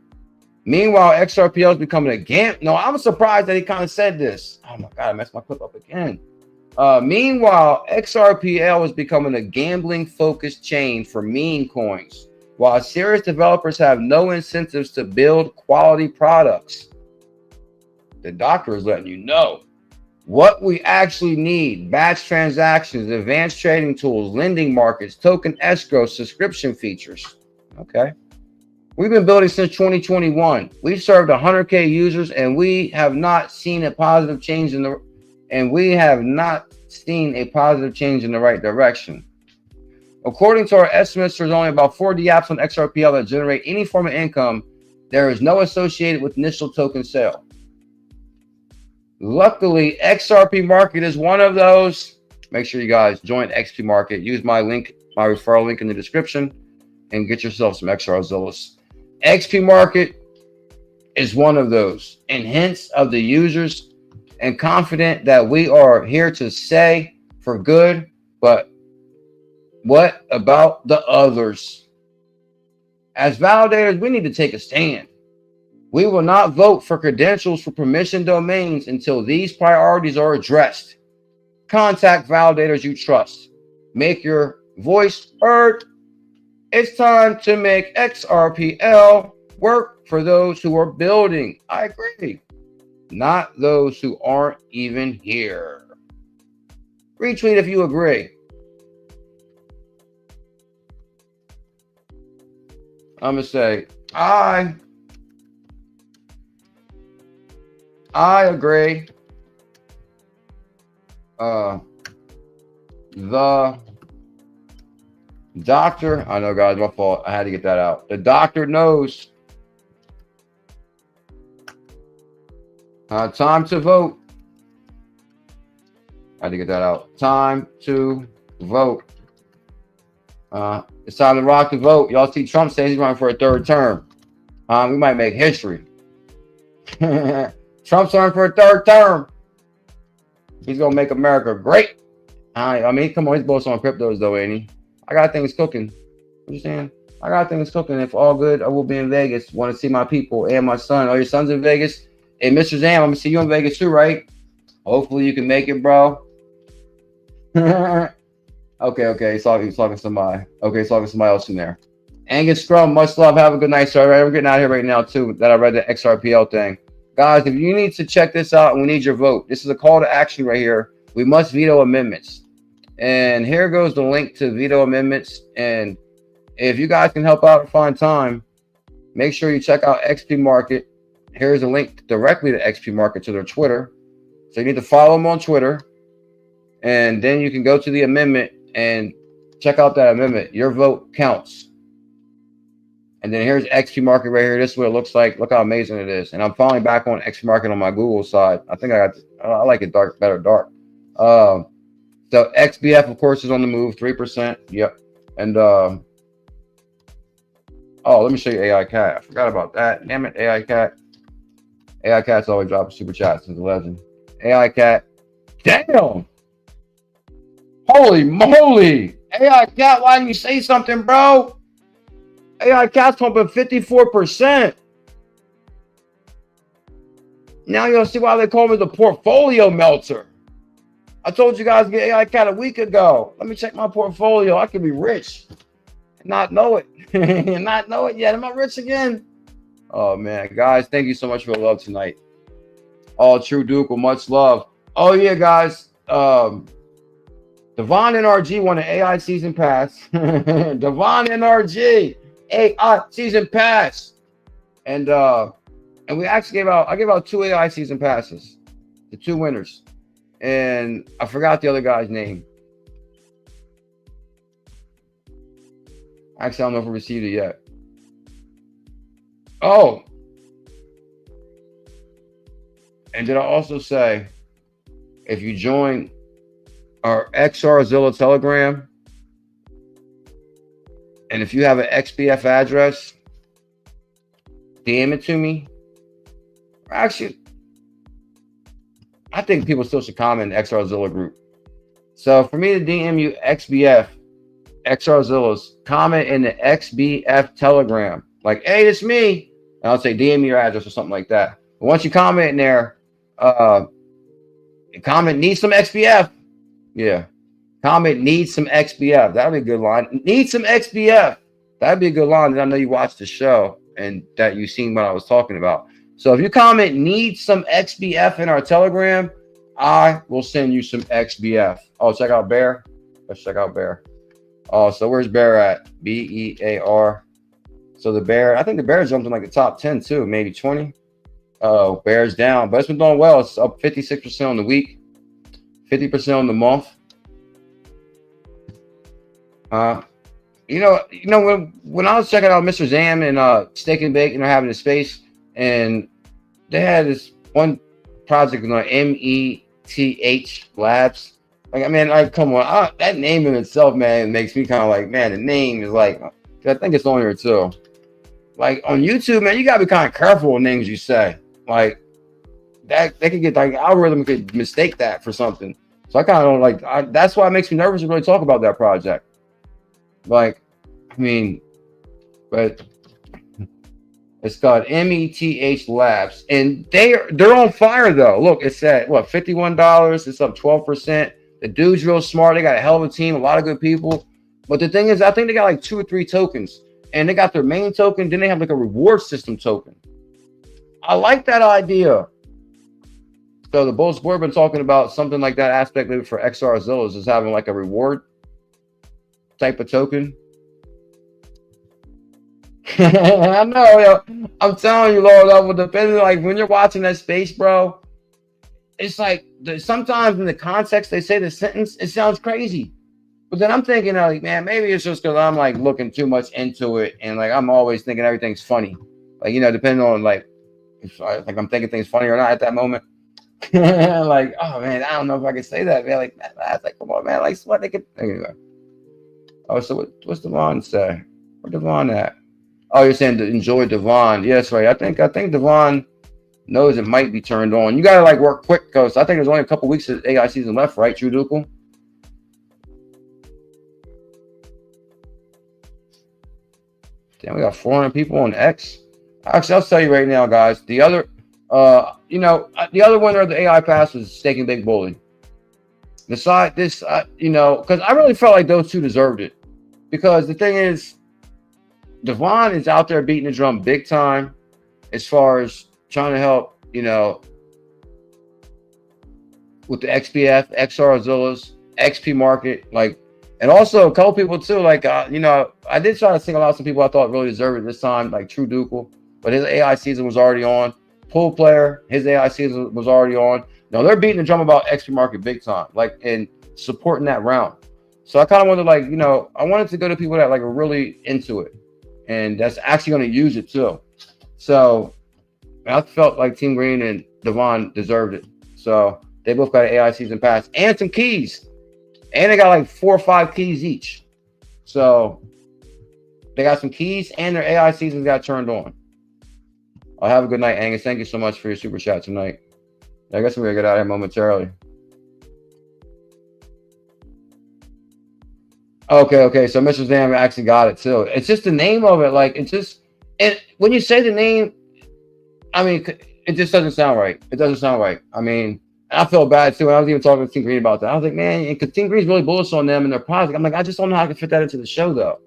Meanwhile, XRPL is becoming a GAMP. No, I'm surprised that he kind of said this. Oh my God, I messed my clip up again. Meanwhile, XRPL is becoming a gambling-focused chain for meme coins, while serious developers have no incentives to build quality products. The doctor is letting you know what we actually need: batch transactions, advanced trading tools, lending markets, token escrow, subscription features. Okay. We've been building since 2021. We've served 100K users, and we have not seen a positive change in the right direction. According to our estimates, there's only about 40 apps on XRPL that generate any form of income. There is no associated with initial token sale. Luckily, XRP Market is one of those. Make sure you guys join XP Market. Use my link, my referral link in the description, and get yourself some XRZiLLas. XP Market is one of those, and hence of the users, and confident that we are here to say for good. But what about the others? As validators, we need to take a stand. We will not vote for credentials for permission domains until these priorities are addressed. Contact validators you trust. Make your voice heard. It's time to make XRPL work for those who are building. I agree. Not those who aren't even here. Retweet if you agree. I'm going to say, I agree. The doctor, I know, guys, my fault. I had to get that out. The doctor knows. Time to vote. I had to get that out. Time to vote. It's time to rock the vote. Y'all see Trump says he's running for a 3rd term. We might make history. Trump's running for a 3rd term. He's gonna make America great. I mean, come on, he's both on cryptos though, ain't he? I got things cooking. What you saying? I got things cooking. If all good, I will be in Vegas. Want to see my people and my son. Oh, your son's in Vegas? Hey, Mr. Zam, I'm gonna see you in Vegas too, right? Hopefully you can make it, bro. Okay. He's talking to somebody. Okay, he's talking to somebody else in there. Angus Scrum, much love. Have a good night, sir. I'm getting out of here right now too. That I read the XRPL thing. Guys, if you need to check this out and we need your vote, this is a call to action right here. We must veto amendments. And here goes the link to veto amendments. And if you guys can help out and find time, make sure you check out XP Market. Here's a link directly to XP Market, to their Twitter. So you need to follow him on Twitter, and then you can go to the amendment and check out that amendment. Your vote counts. And then here's XP Market right here. This is what it looks like. Look how amazing it is. And I'm finally back on XP Market on my Google side. I think I like it dark, better dark. So XBF, of course, is on the move, 3%. Yep. And oh, let me show you AI Cat. I forgot about that. Damn it, AI Cat. AI Cat's always dropping super chat since 11. AI Cat. Damn. Holy moly. AI Cat, why didn't you say something, bro? AI Cat's pumping 54%. Now you'll see why they call me the portfolio melter. I told you guys to get AI Cat a week ago. Let me check my portfolio. I could be rich and not know it. And not know it yet. Am I rich again? Oh, man. Guys, thank you so much for the love tonight. All true Duke, with much love. Oh, yeah, guys. Devon NRG won an AI season pass. Devon NRG. AI season pass, and we actually I gave out 2 AI season passes, the 2 winners, and I forgot the other guy's name. Actually, I don't know if we received it yet. Oh, and did I also say if you join our XRZiLLa Telegram? And if you have an XBF address, DM it to me. Actually, I think people still should comment in the XRZiLLa group. So for me to DM you XBF, XRZiLLas, comment in the XBF Telegram. Like, hey, it's me. And I'll say DM me your address or something like that. But once you comment in there, comment need some XBF. Yeah. Comment needs some XBF. That'd be a good line. Need some XBF. That'd be a good line. And I know you watched the show and that you seen what I was talking about. So if you comment need some XBF in our Telegram, I will send you some XBF. Oh, check out Bear. Let's check out Bear. Oh, so where's Bear at? BEAR. So the Bear, I think the Bear jumped in like the top 10 too, maybe 20. Oh, Bear's down, but it's been doing well. It's up 56% on the week, 50% on the month. When I was checking out Mr. Zam and Steak and Bake, and they're having a space, and they had this one project on METH Labs. Like, I mean, like, come on, that name in itself, man, makes me kind of like, man, the name is like, I think it's on here too. Like on YouTube, man, you gotta be kind of careful with names you say. Like that, they could get like algorithm could mistake that for something. So I kind of don't like. That's why it makes me nervous to really talk about that project. Like, I mean, but it's called METH Labs, and they're on fire though. Look, it's at what, $51. It's up 12%. The dude's real smart. They got a hell of a team, a lot of good people. But the thing is, I think they got like 2 or 3 tokens, and they got their main token. Then they have like a reward system token. I like that idea. So the Bulls board been talking about something like that aspect maybe for XRZiLLas is having like a reward type of token. I know, yo. I'm telling you, Lord, that will depend. Like when you're watching that space, bro, it's like sometimes in the context they say the sentence, it sounds crazy. But then I'm thinking, like, man, maybe it's just because I'm like looking too much into it, and like I'm always thinking everything's funny. Like, you know, depending on like if I'm thinking things funny or not at that moment. Like, oh man, I don't know if I can say that, man. Like, man, I was like, come on, man. Like, what they could anyway. Oh, so what's Devon say? Where Devon at? Oh, you're saying to enjoy Devon. Yes, right. I think Devon knows it might be turned on. You gotta like work quick because I think there's only a couple weeks of AI season left, right? True Dukel? Damn, we got 400 people on X. Actually, I'll tell you right now, guys. The other, the other winner of the AI pass was Steak and Bake Bully. Beside this, because I really felt like those two deserved it. Because the thing is, Devon is out there beating the drum big time as far as trying to help, with the XBF, XRZiLLas, XP market, like, and also a couple people too, like, I did try to single out some people I thought really deserved it this time, like True Dukel, but his AI season was already on. Pool player, his AI season was already on. No, they're beating the drum about XP market big time, like, and supporting that round. So I kind of wanted, like, you know, I wanted to go to people that like are really into it and that's actually going to use it too. So I felt like Team Green and Devon deserved it. So they both got an AI season pass and some keys, and they got like 4 or 5 keys each. So they got some keys and their AI seasons got turned on. I'll have a good night, Angus. Thank you so much for your super chat tonight. I guess I'm gonna get out of here momentarily. Okay. So Mr. Zam actually got it too. It's just the name of it. Like, it's just, and when you say the name, I mean, it just doesn't sound right. It doesn't sound right. I mean, I feel bad too. When I was even talking to Team Green about that, I was like, man, because Team Green's really bullish on them and their product. I'm like, I just don't know how I can fit that into the show though.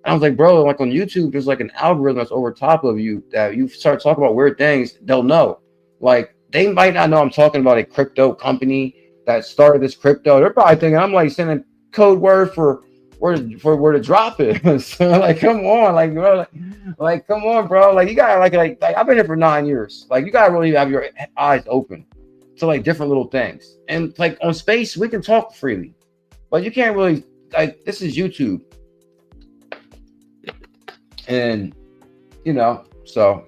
And I was like, bro, like on YouTube, there's like an algorithm that's over top of you that you start talking about weird things, they'll know. Like, they might not know I'm talking about a crypto company that started this crypto. They're probably thinking I'm like sending code word for where to drop it. So like, come on, like, bro, like come on, bro. Like, you gotta like I've been here for 9 years. Like, you gotta really have your eyes open to like different little things. And like on Space, we can talk freely, but you can't really, like, this is YouTube. And you know, so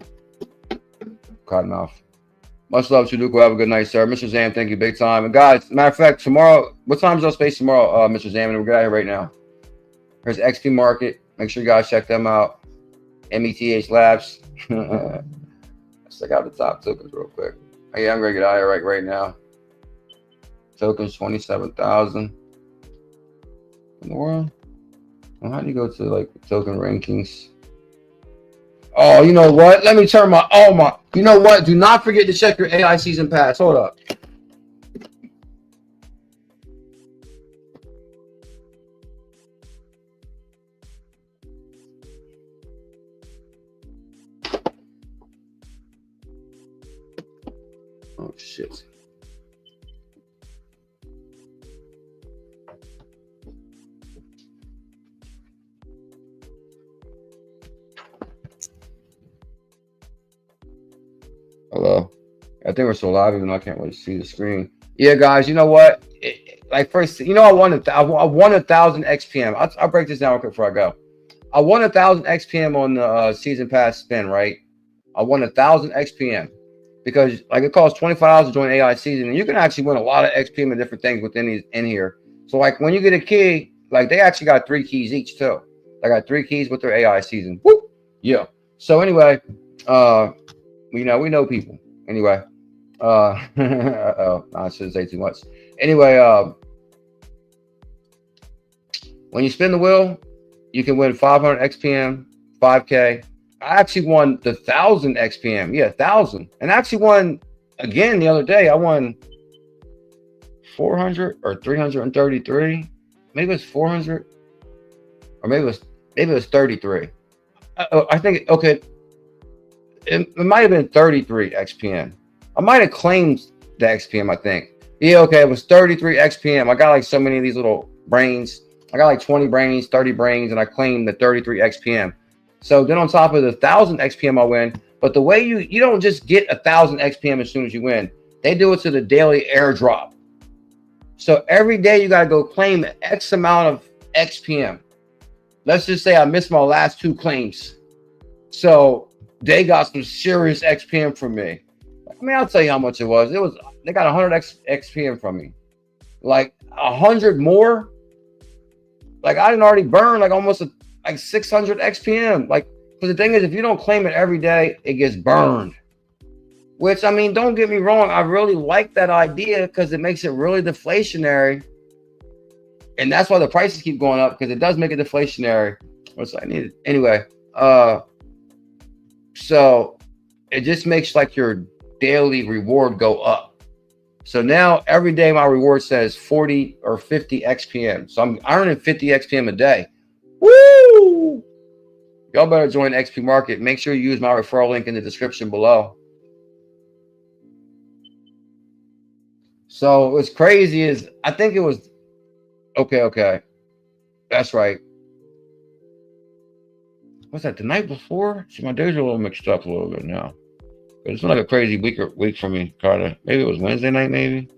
cottonmouth. Much love, Shaduko. Have a good night, sir. Mr. Zam, thank you big time. And guys, matter of fact, tomorrow, what time is our Space tomorrow, Mr. Zam? And we're get out here right now. There's XP Market. Make sure you guys check them out. METH Labs. Let's check out the top tokens real quick. Oh, yeah, I'm gonna get out of here right now. Tokens 27,000 in the world. Well, how do you go to like token rankings? Oh, you know what? Let me turn my, you know what? Do not forget to check your AI season pass. Hold up. Oh, shit. Hello. I think we're still live, even though I can't really see the screen. Yeah, guys, you know what? Like, first, you know, I won 1,000 XPM. I'll break this down real quick before I go. I won 1,000 XPM on the season pass spin, right? I won 1,000 XPM because like it costs $25 to join AI season, and you can actually win a lot of XPM and different things within these in here. So like when you get a key, like they actually got 3 keys each too. They got 3 keys with their AI season. Woo! Yeah. So anyway, we know people. Anyway, I shouldn't say too much. Anyway, when you spin the wheel, you can win 500 XPM, 5K. I actually won the 1,000 XPM. Yeah, 1,000. And I actually won again the other day. I won 400 or 333. Maybe it was 400, or maybe it was 33. I think, okay, it might have been 33 XPM. I might have claimed the XPM, I think. Yeah, okay, it was 33 XPM. I got like so many of these little brains. I got like 20 brains, 30 brains, and I claimed the 33 XPM. So then on top of the 1,000 XPM I win, but the way you don't just get 1,000 XPM as soon as you win. They do it to the daily airdrop. So every day you got to go claim X amount of XPM. Let's just say I missed my last 2 claims. So they got some serious XPM from me. I mean, I'll tell you how much it was. They got 100 XPM from me. Like 100 more. Like I didn't already burn like almost like 600 XPM. Like, but the thing is, if you don't claim it every day, it gets burned. Which, I mean, don't get me wrong, I really like that idea because it makes it really deflationary. And that's why the prices keep going up, because it does make it deflationary. What's I needed? Anyway, so it just makes like your daily reward go up. So now every day my reward says 40 or 50 XPM. So I'm earning 50 XPM a day. Woo! Y'all better join XP Market. Make sure you use my referral link in the description below. So what's crazy is I think it was okay. That's right. What's that? The night before? See, my days are a little mixed up a little bit now. It's been like a crazy week for me, Carter. Maybe it was Wednesday night, maybe.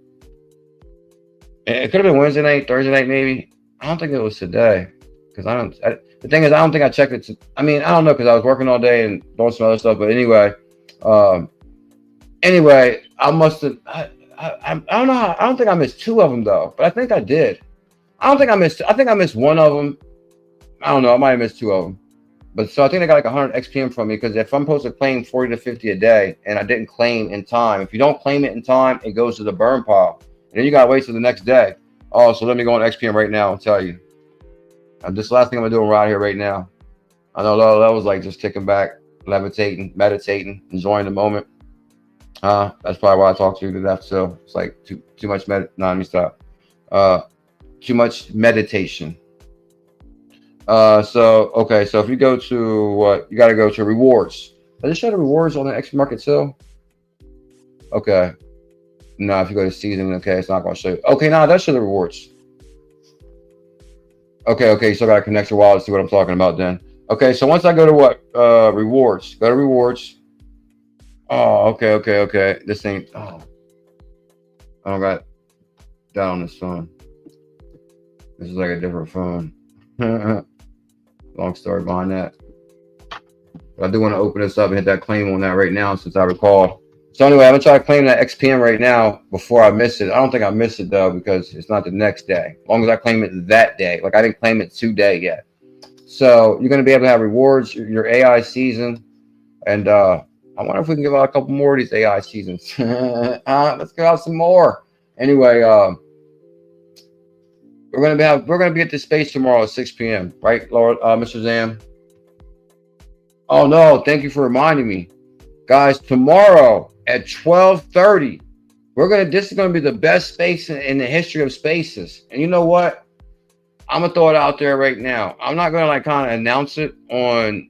It could have been Wednesday night, Thursday night, maybe. I don't think it was today. Because the thing is, I don't think I checked it. I mean, I don't know because I was working all day and doing some other stuff. But anyway, I must have. I don't know. I don't think I missed 2 of them though, but I think I did. I don't think I missed. I think I missed 1 of them. I don't know. I might have missed 2 of them. But so I think they got like 100 XPM from me because if I'm supposed to claim 40 to 50 a day and I didn't claim in time, if you don't claim it in time, it goes to the burn pile. And then you gotta wait till the next day. Oh, so let me go on XPM right now and tell you. This last thing I'm doing right here right now. I know that was like just kicking back, levitating, meditating, enjoying the moment. That's probably why I talk to you to death. So it's like too much let me stop. Too much meditation. So if you go to what you got to go to rewards. Does it show the rewards on the X market still? Okay. No, if you go to season, okay, it's not going to show you. Okay, now that show the rewards. Okay, you still got to connect your wallet to see what I'm talking about then. Okay, so once I go to what? Rewards. Go to rewards. Oh, okay. This ain't. Oh, I don't got that on this phone. This is like a different phone. Long story behind that. But I do want to open this up and hit that claim on that right now since I recall. So anyway, I'm gonna try to claim that XPM right now before I miss it. I don't think I missed it though because it's not the next day. As long as I claim it that day. Like I didn't claim it today yet. So you're gonna be able to have rewards, your AI season, and I wonder if we can give out a couple more of these AI seasons. Let's give out some more. Anyway, we're gonna be at this space tomorrow at 6 p.m. Right, Lord, Mr. Zam? Oh no, thank you for reminding me. Guys, tomorrow at 12:30, this is gonna be the best space in the history of spaces. And you know what? I'm gonna throw it out there right now. I'm not gonna like kind of announce it on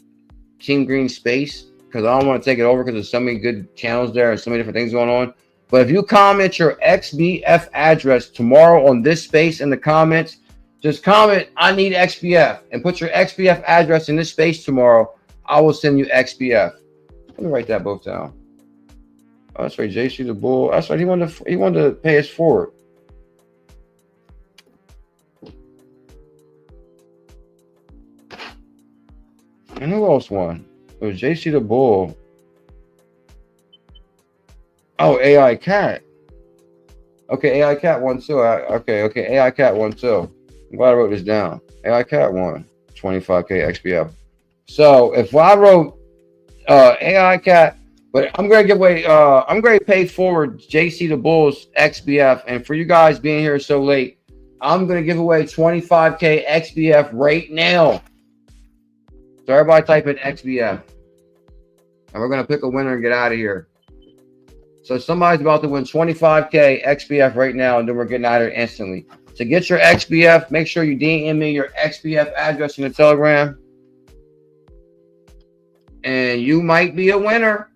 Team Green Space because I don't want to take it over because there's so many good channels there and so many different things going on. But if you comment your XBF address tomorrow on this space in the comments, just comment, I need XBF, and put your XBF address in this space tomorrow. I will send you XBF. Let me write that both down. Oh, that's right, JC the Bull. That's right, he wanted to pay us forward. And who else won? It was JC the Bull. Oh, AI Cat. Okay, AI Cat won too. Okay, AI Cat won too. I'm glad I wrote this down. AI Cat won 25K XBF. So if I wrote AI Cat, but I'm gonna give away. I'm gonna pay forward JC the Bull's XBF, and for you guys being here so late, I'm gonna give away 25K XBF right now. So everybody type in XBF, and we're gonna pick a winner and get out of here. So somebody's about to win 25K XBF right now, and then we're getting out of here instantly. To get your XBF, make sure you DM me your XBF address in the Telegram. And you might be a winner.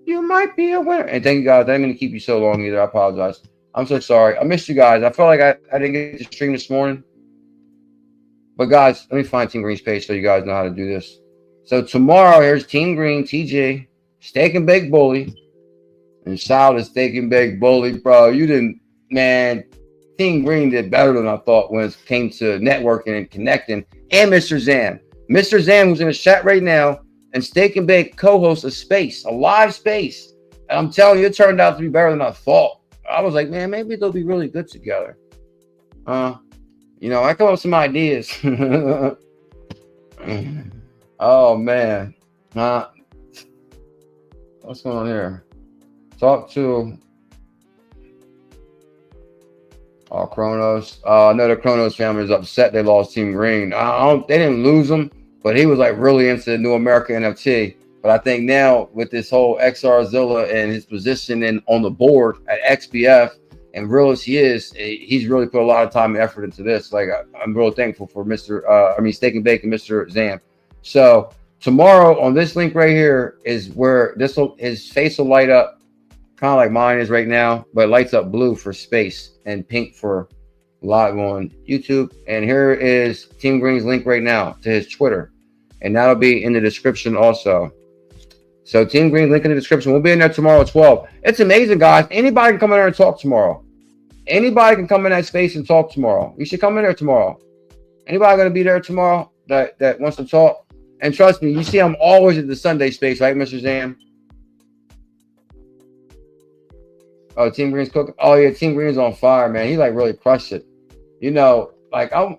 You might be a winner. And thank you guys. I didn't mean to keep you so long either. I apologize. I'm so sorry. I missed you guys. I felt like I didn't get to stream this morning. But guys, let me find Team Green's page so you guys know how to do this. So tomorrow, here's Team Green, TJ, Steak and Bake Bully. And shout out to Steak and Bake Bully, bro. You didn't, man. Team Green did better than I thought when it came to networking and connecting. And Mr. Zam. Mr. Zam, who's in the chat right now, and Steak and Bake co-host a space, a live space. And I'm telling you, it turned out to be better than I thought. I was like, man, maybe they'll be really good together. You know, I come up with some ideas. Oh, man. What's going on here? Talk to Kronos. I know the Kronos family is upset they lost Team Green. They didn't lose him, but he was like really into the New America NFT. But I think now with this whole XRZiLLa and his position on the board at XBF, and real as he is, he's really put a lot of time and effort into this. Like I'm real thankful for Steak and Bake and Mr. Zam. So tomorrow on this link right here is where his face will light up, kind of like mine is right now, but it lights up blue for space and pink for live on YouTube. And here is Team Green's link right now to his Twitter, and that'll be in the description also. So Team Green, link in the description. We'll be in there tomorrow at 12. It's amazing, guys. Anybody can come in there and talk tomorrow. Anybody can come in that space and talk tomorrow. You should come in there tomorrow. Anybody gonna be there tomorrow that wants to talk? And trust me, you see I'm always at the Sunday space, right, Mr. Zam? Oh, Team Green's cooking. Oh yeah, Team Green's on fire, man. He like really crushed it. You know, like I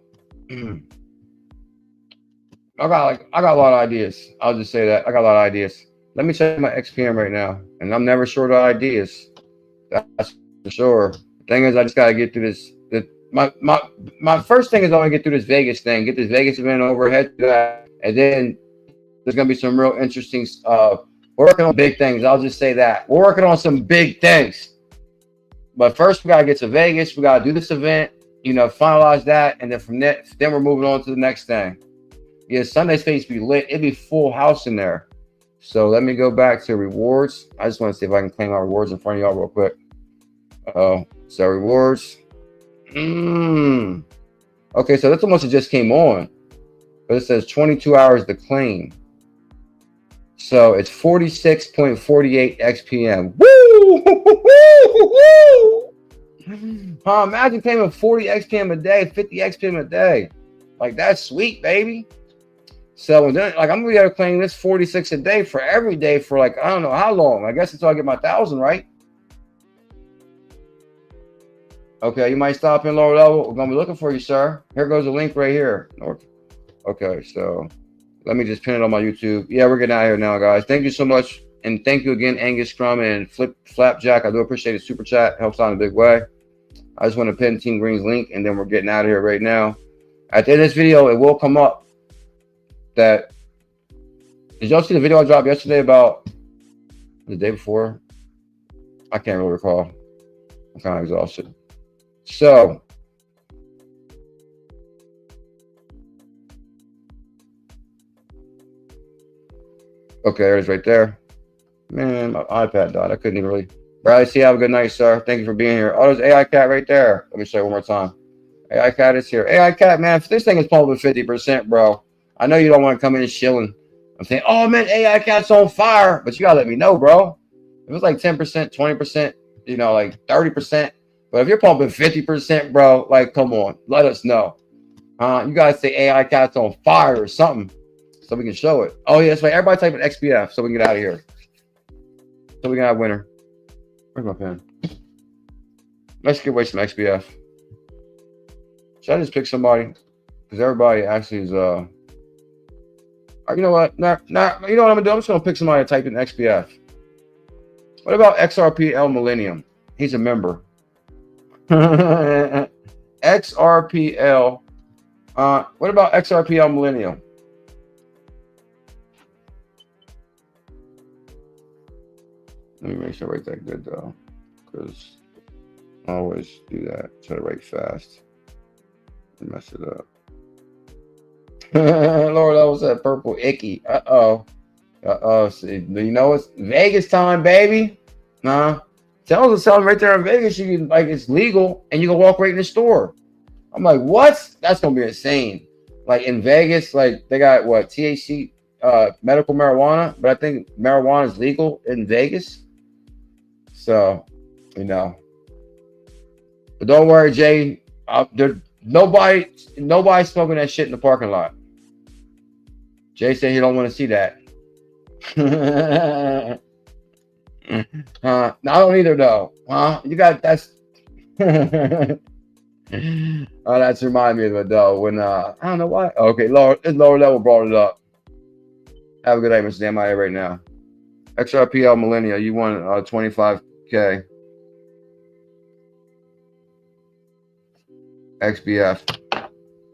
got a lot of ideas. I'll just say that. I got a lot of ideas. Let me check my XPM right now. And I'm never short of ideas. That's for sure. The thing is, I just gotta get through this. My first thing is I want to get through this Vegas thing, get this Vegas event overhead to that, and then there's gonna be some real interesting we're working on big things. I'll just say that. We're working on some big things. But first we gotta get to Vegas, we gotta do this event, you know, finalize that, and then from that, then we're moving on to the next thing. Yeah, Sunday space be lit, it'd be full house in there. So let me go back to rewards. I just want to see if I can claim my rewards in front of y'all real quick. So rewards. Okay, so that's almost it just came on, but it says 22 hours to claim. So it's 46.48 XPM. Woo! Imagine claiming 40 XPM a day, 50 XPM a day. Like that's sweet, baby. So and then, like I'm gonna be able to claim this 46 a day for every day for like I don't know how long. I guess until I get my 1,000, right? Okay, you might stop in lower level. We're gonna be looking for you, sir. Here goes the link right here. Okay, so let me just pin it on my YouTube. Yeah, we're getting out of here now, guys. Thank you so much, and thank you again, Angus Scrum and Flapjack. I do appreciate it. Super chat helps out in a big way. I just want to pin Team Green's link, and then we're getting out of here right now. At the end of this video, it will come up that. Did y'all see the video I dropped yesterday about the day before? I can't really recall. I'm kind of exhausted. So okay, there's right there. Man, my iPad died. I couldn't even really. Bradley, see, have a good night, sir. Thank you for being here. Oh, there's AI Cat right there. Let me show you one more time. AI Cat is here. AI Cat, man, if this thing is pumping 50%, bro, I know you don't want to come in and chilling. I'm saying, oh man, AI Cat's on fire, but you gotta let me know, bro. If it's like 10%, 20%, you know, like 30%. But if you're pumping 50%, bro, like, come on, let us know. You guys say AI Cat's on fire or something so we can show it. Oh, yeah, that's right. Everybody type in XPF so we can get out of here. So we can have winner. Where's my pen? Let's give away some XPF. Should I just pick somebody? Because everybody actually is, you know what? You know what I'm going to do? I'm just going to pick somebody to type in XPF. What about XRPL 𝕚𝕚𝕟𝕚𝕚? He's a member. XRPL. What about XRPL 𝕚𝕚𝕟𝕚𝕚? Let me make sure I write that good though, because I always do that. Try to write fast and mess it up. Lord, that was that purple icky. See, you know it's Vegas time, baby. Tell us something right there in Vegas. You can like it's legal and you can walk right in the store. I'm like, what? That's gonna be insane. Like in Vegas, like they got what THC, medical marijuana, but I think marijuana is legal in Vegas. So, you know. But don't worry, Jay. Nobody's smoking that shit in the parking lot. Jay said he don't want to see that. I don't either though. You got that's oh, that's reminded me of it though. When I don't know why. Okay, lower level brought it up. Have a good day, Mr. Damn. I'm out here right now. XRPL 𝕚𝕚𝕟𝕚𝕚, you won 25K. XBF.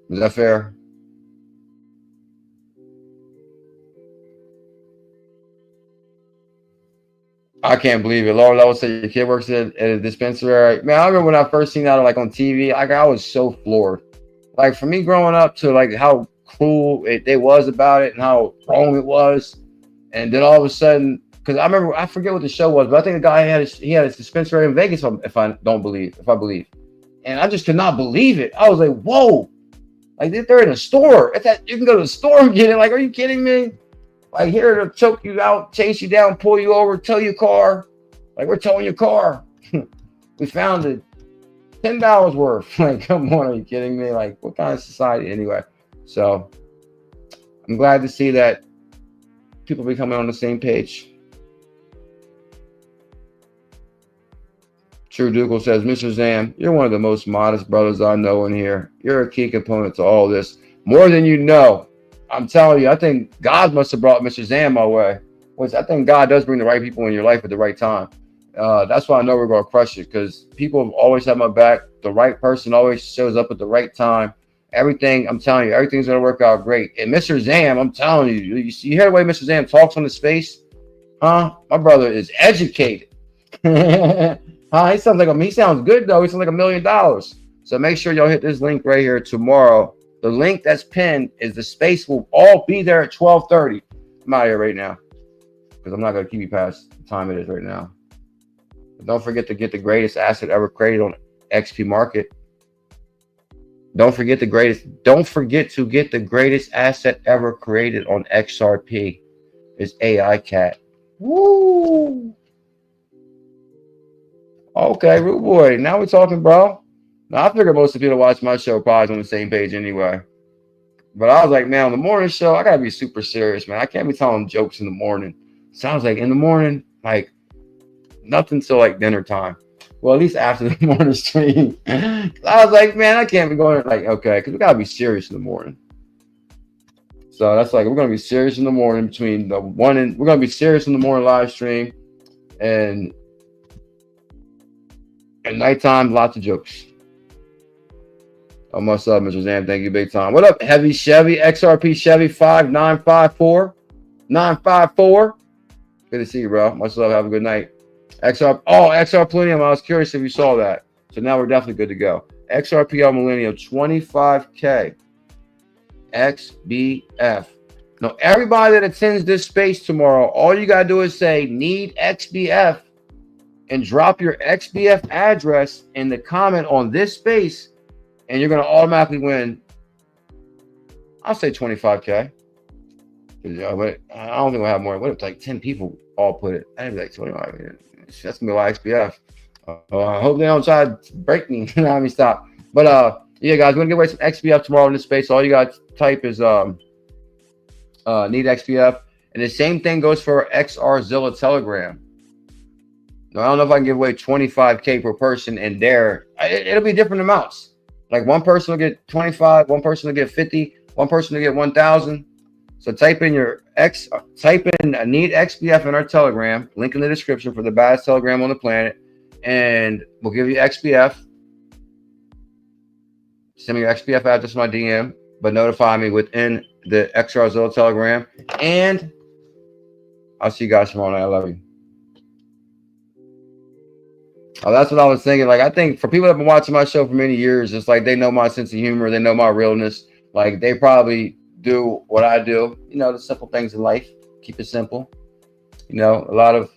Is that fair? I can't believe it. Lower level said your kid works at a dispensary. Man, I remember when I first seen that like on TV. Like I was so floored. Like for me growing up to like how cool it was about it and how wrong it was, and then all of a sudden, because I remember I forget what the show was, but I think the guy had his dispensary in Vegas. If I believe, and I just could not believe it. I was like, whoa, like they're in a store. It's that you can go to the store and get it. Like, are you kidding me? Like here to choke you out, chase you down, pull you over, tow your car. Like we're towing your car. We found it. $10 worth. Like, come on, are you kidding me? Like, what kind of society anyway? So I'm glad to see that people becoming on the same page. True Dougal says, Mr. Zam, you're one of the most modest brothers I know in here. You're a key component to all this. More than you know. I'm telling you, I think God must have brought Mr. Zam my way. Which I think God does bring the right people in your life at the right time. That's why I know we're going to crush it, because people always have my back. The right person always shows up at the right time. Everything, I'm telling you, everything's going to work out great. And Mr. Zam, I'm telling you, you hear the way Mr. Zam talks on the space? Huh? My brother is educated. He sounds like he sounds good though. He sounds like $1 million. So make sure y'all hit this link right here tomorrow. The link that's pinned is the space will all be there at 12:30. I'm out of here right now because I'm not gonna keep you past the time it is right now. But don't forget to get the greatest asset ever created on XP market. Don't forget to get the greatest asset ever created on XRP. It's AI Cat. Woo! Okay, Rude Boy. Now we're talking, bro. Now I figure most of the people that watch my show probably on the same page anyway. But I was like, man, on the morning show, I gotta be super serious, man. I can't be telling jokes in the morning. Sounds like in the morning, like nothing till like dinner time. Well, at least after the morning stream. I was like, man, I can't be going like, okay, because we gotta be serious in the morning. So that's like, we're gonna be serious in the morning between the one and we're gonna be serious in the morning live stream, and at nighttime, lots of jokes. Oh, what's up, Mr. Zam? Thank you, big time. What up, Heavy Chevy, XRP Chevy 5954 954. Good to see you, bro. Much love. Have a good night. XR Plutonium. I was curious if you saw that. So now we're definitely good to go. XRPL Millennium 25K XBF. Now, everybody that attends this space tomorrow, all you gotta do is say need XBF and drop your XBF address in the comment on this space, and you're gonna automatically win. I'll say 25K. But I don't think we'll have more. What if like 10 people all put it? That'd be like 25. That's gonna be a lot of XBF. I hope they don't try to break me. Let me stop. But yeah, guys, we're gonna give away some XBF tomorrow in this space. All you gotta type is need XBF, and the same thing goes for XRZiLLa Telegram. Now, I don't know if I can give away 25K per person, and it'll be different amounts. Like one person will get 25, one person will get 50, one person will get 1,000. So type in need XBF in our Telegram, link in the description for the baddest Telegram on the planet, and we'll give you XBF. Send me your XBF address to my DM, but notify me within the XRZiLLa Telegram, and I'll see you guys tomorrow night. I love you. Oh, that's what I was thinking. Like, I think for people that have been watching my show for many years, it's like they know my sense of humor, they know my realness. Like, they probably do what I do, you know, the simple things in life. Keep it simple. You know, a lot of,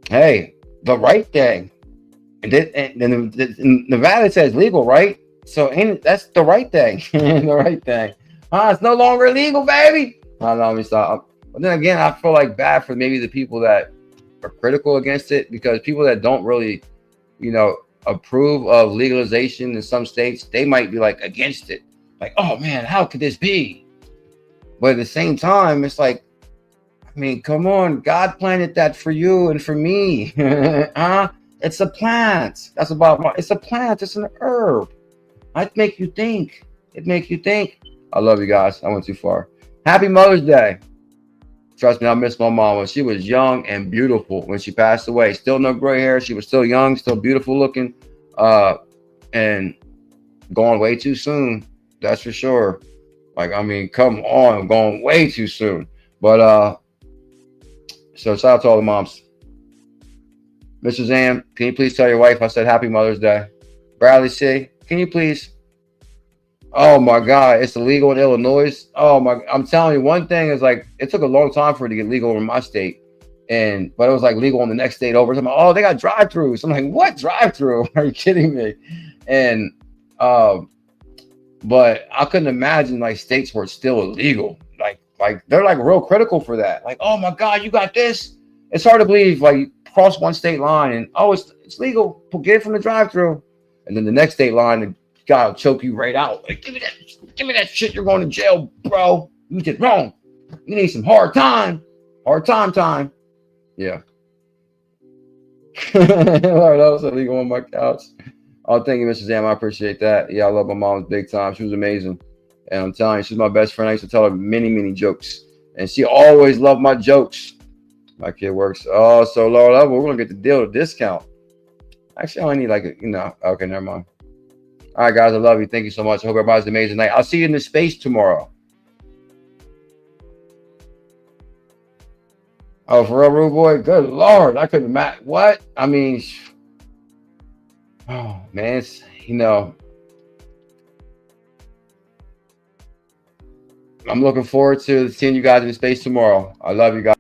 hey, the right thing. And Nevada says legal, right? So that's the right thing. The right thing. It's no longer illegal, baby. No, let me stop. But then again, I feel like bad for maybe the people that are critical against it, because people that don't really, you know, approve of legalization in some states, they might be like against it. Like, oh man, how could this be? But at the same time, it's like, I mean, come on, God planted that for you and for me. It's a plant. That's about it's a plant. It's an herb. I'd make you think. It make you think. I love you guys. I went too far. Happy Mother's Day. Trust me, I miss my mama. She was young and beautiful when she passed away. Still no gray hair. She was still young, still beautiful looking, and gone way too soon. That's for sure. Like, I mean, come on, going way too soon. But so shout out to all the moms. Mr. Zam, can you please tell your wife I said Happy Mother's Day? Bradley C, can you please? Oh my God, it's illegal in Illinois. Oh my, I'm telling you, one thing is like, it took a long time for it to get legal in my state. But it was like legal in the next state over. So I'm like, oh, they got drive-throughs. I'm like, what drive-through? Are you kidding me? And but I couldn't imagine like states where it's still illegal. Like, like they're like real critical for that. Like, oh my God, you got this. It's hard to believe. Like, you cross one state line and oh, it's legal. Get it from the drive-through, and then the next state line, the guy will choke you right out. Like, give me that shit. You're going to jail, bro. You did wrong. You need some hard time. Time. Yeah. Lord, I was illegal on my couch. Oh, thank you, Mr. Zam. I appreciate that. Yeah, I love my mom big time. She was amazing. And I'm telling you, she's my best friend. I used to tell her many, many jokes. And she always loved my jokes. My kid works. Oh, so low level. We're going to get the deal, the discount. Actually, I only need like a, okay, never mind. All right, guys. I love you. Thank you so much. I hope everybody's an amazing night. I'll see you in the space tomorrow. Oh, for real, rude boy? Good Lord. I couldn't imagine. What? I mean, oh, man. It's, I'm looking forward to seeing you guys in space tomorrow. I love you guys.